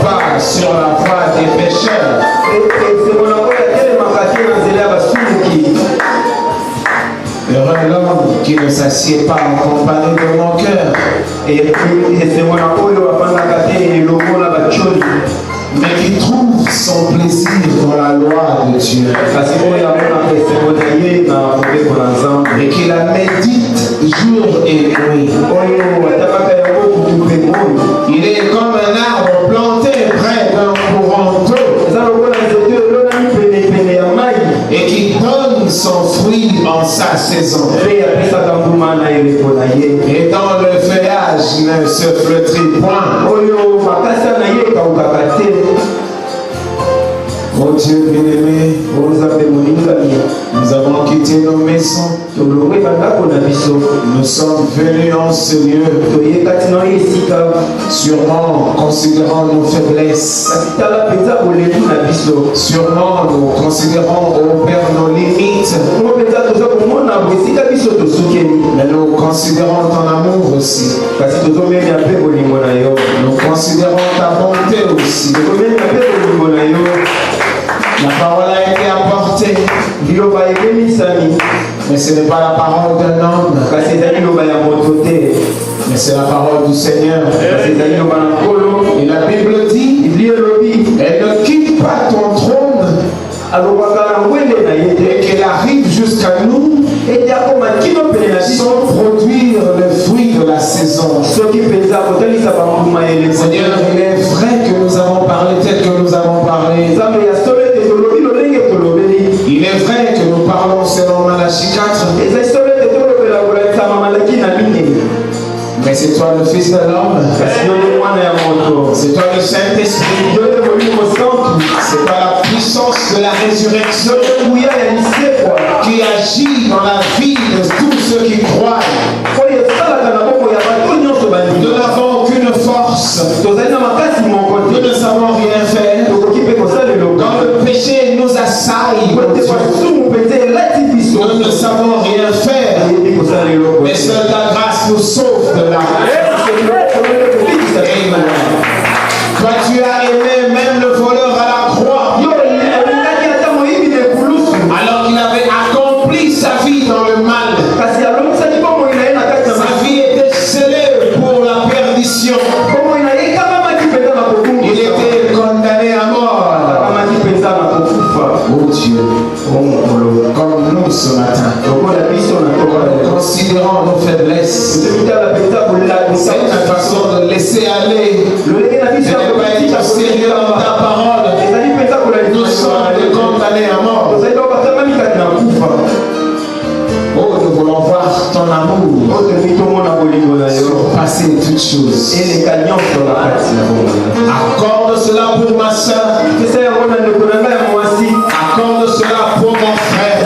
pas sur la voie des pécheurs. Heureux l'homme qui ne s'assied pas en compagnie de mon cœur, mais qui trouve son plaisir dans la loi de Dieu et qui la médite jour et nuit. Il est comme un arbre planté près d'un courant d'eau et qui donne son fruit en sa saison. Et dans le feuillage ne se flétrit point. Oh Dieu bien-aimé, nous avons quitté nos maisons. Nous sommes venus en ce lieu, sûrement considérant nos faiblesses, sûrement nous considérons au Père nos limites, mais nous considérons ton amour aussi. Nous considérons ta bonté aussi. La parole a été apportée, mais ce n'est pas la parole d'un homme, mais c'est la parole du Seigneur. Et la Bible dit, elle ne quitte pas ton trône et qu'elle arrive jusqu'à nous sans produire le fruit de la saison. Seigneur, il est vrai que nous avons parlé tel que nous avons parlé. Il est vrai que nous parlons selon Malachie 4. Mais c'est toi le Fils de l'homme. C'est toi le Saint-Esprit. C'est toi la puissance de la résurrection qui agit dans la vie de tous ceux qui croient. Nous n'avons aucune force. Nous ne savons rien faire. Quand le péché nous assaille, nous ne savons rien faire. Mais seule ta grâce nous sauve de là. Amen. Toi tu as aimé même le voleur à la croix, alors qu'il avait accompli sa vie dans le mal. Sa vie était scellée pour la perdition. Il était condamné à mort. Oh Dieu, comme nous ce matin, considérant nos faiblesses, c'est une façon de laisser aller, de ne pas être sérieux dans ta parole. Nous sommes condamnés à mort. Oh, nous voulons voir ton amour surpasser toutes choses. Accorde cela pour ma soeur. Accorde cela pour mon frère.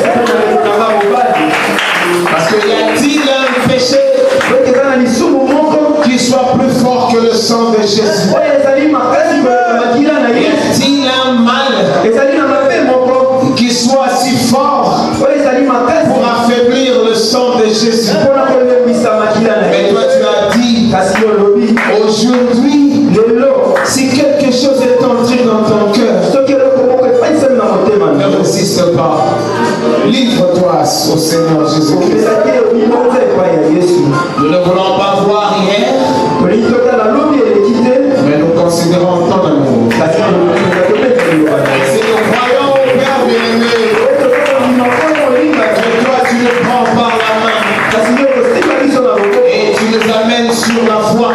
Parce qu'il y a-t-il un péché qui soit plus fort que le sang de Jésus? Y a-t-il un mal qui soit si fort pour affaiblir le sang de Jésus? Mais toi tu as dit aujourd'hui, si quelque chose est entré dans ton cœur, ne résiste pas. Livre-toi au Seigneur Jésus-Christ. Nous ne voulons pas voir hier, mais nous considérons ton amour. Et si nous croyons au Père bien-aimé, que toi tu nous prends par la main et tu nous amènes sur la voie,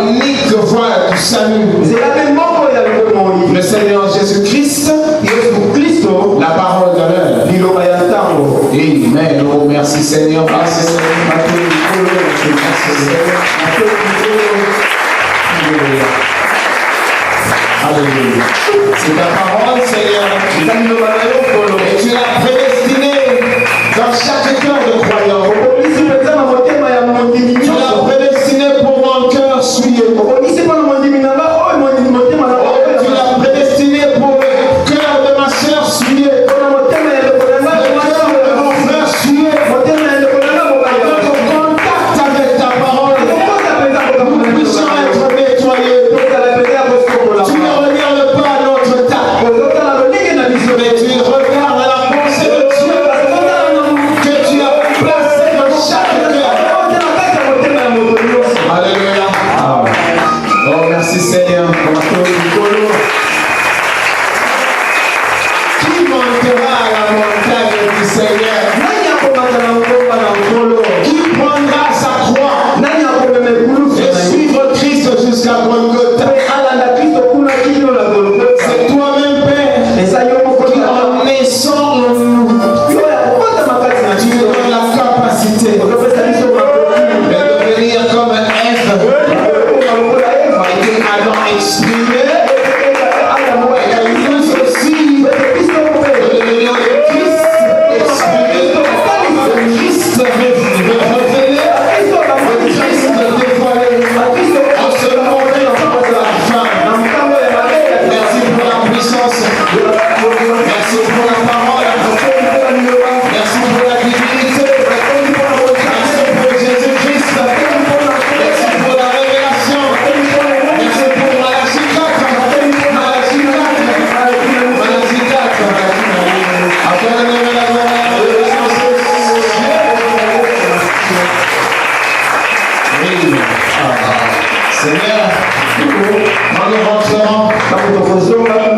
l'unique voie du salut. Le Seigneur Jésus-Christ, la parole d'honneur. Amen. Oh, merci Seigneur. Alléluia. C'est ta parole, Seigneur. Et tu l'as prédestinée dans chaque cœur de croyant. Tu l'as prédestiné pour mon cœur souillé. Tu l'as prédestiné pour le cœur de ma soeur souillé. Le cœur de mon frère souillé. Notre contact avec ta parole. Nous puissions être nettoyés.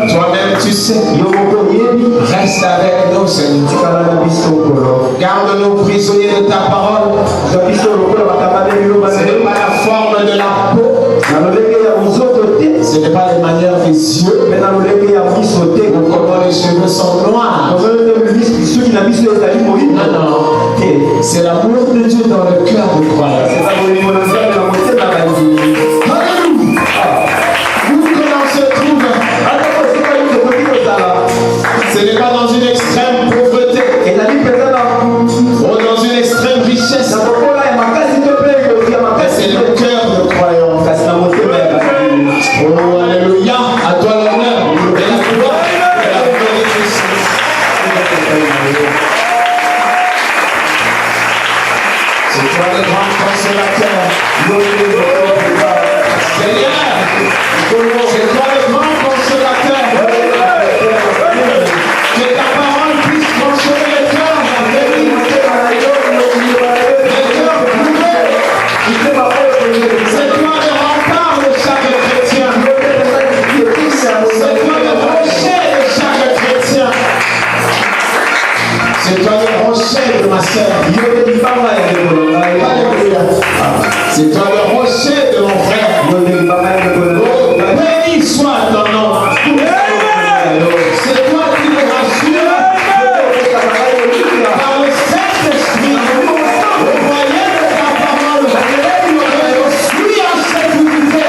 Toi-même, tu sais. Reste avec nous, Seigneur. Garde nos prisonniers de ta parole. Ce n'est pas la forme de la peau. Ce n'est pas les manières des yeux. Ou comment les cheveux sont noirs. Non. C'est l'amour de Dieu dans le cœur du croyant. Ce n'est pas dans une extrême pauvreté ou dans une extrême richesse. C'est le cœur de croyant. Oh, alléluia. À toi l'honneur et la gloire et la bénédiction. C'est toi le grand consolateur. Seigneur, c'est toi le grand consolateur. Que ta parole puisse consoler le cœur c'est toi le rempart de chaque chrétien. C'est toi le rocher de chaque chrétien. C'est toi le rocher de ma sœur. C'est toi le rocher de mon frère. Oh, béni soit ton nom. C'est toi qui me rassures par le Saint-Esprit, au moyen de ta parole. Je suis en sécurité.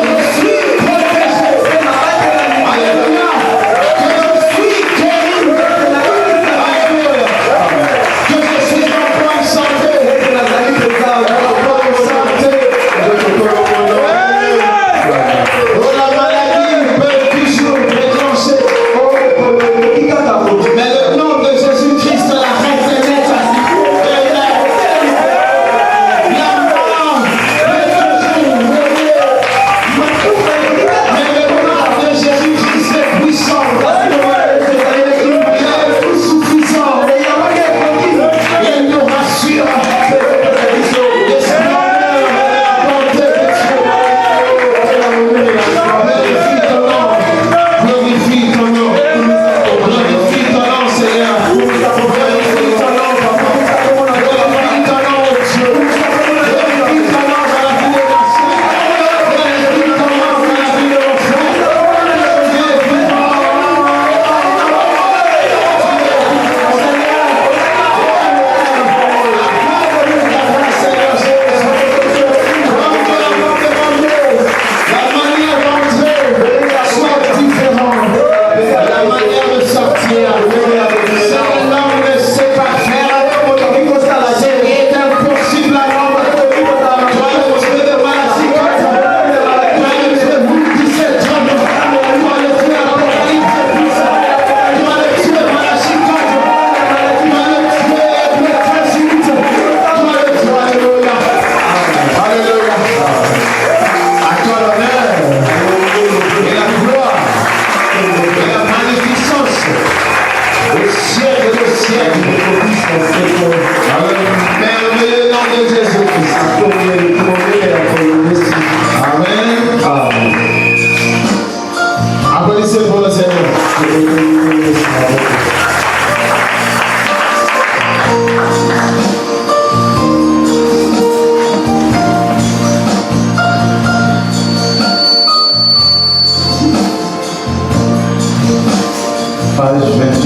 Je suis protégé. Alléluia. Que je suis guéri. Alléluia. Que je suis en bonne santé. Oh, la maladie peut toujours déclencher. Mais le nom de Jésus-Christ l'arrête de net. La mort peut toujours venir. Mais le nom de Jésus-Christ est puissant. Il est tout suffisant. Il nous rassure. Glorifie ton nom, glorifie ton nom, Seigneur. Glorifie ton nom, Papa. Glorifie ton nom, Dieu. Glorifie ton nom dans la vie de ma soeur. Glorifie ton nom dans la vie de mon frère. Glorifie ton nom. La manière d'entrer soit différente. La manière de sortir. Seul l'homme ne sait pas faire. C'est impossible à l'homme. Toi le Dieu de maladie. Toi le Dieu qui s'est trompé. Toi le Dieu apocalypse. Toi le Dieu maladie. Toi le Dieu précipite. Toi le Dieu, alléluia. Alléluia. À toi l'honneur et la gloire et la magnificence au siècle des siècles. Merveilleux nom de Jésus-Christ. Amen. Applaudissez pour le Seigneur. Page 28.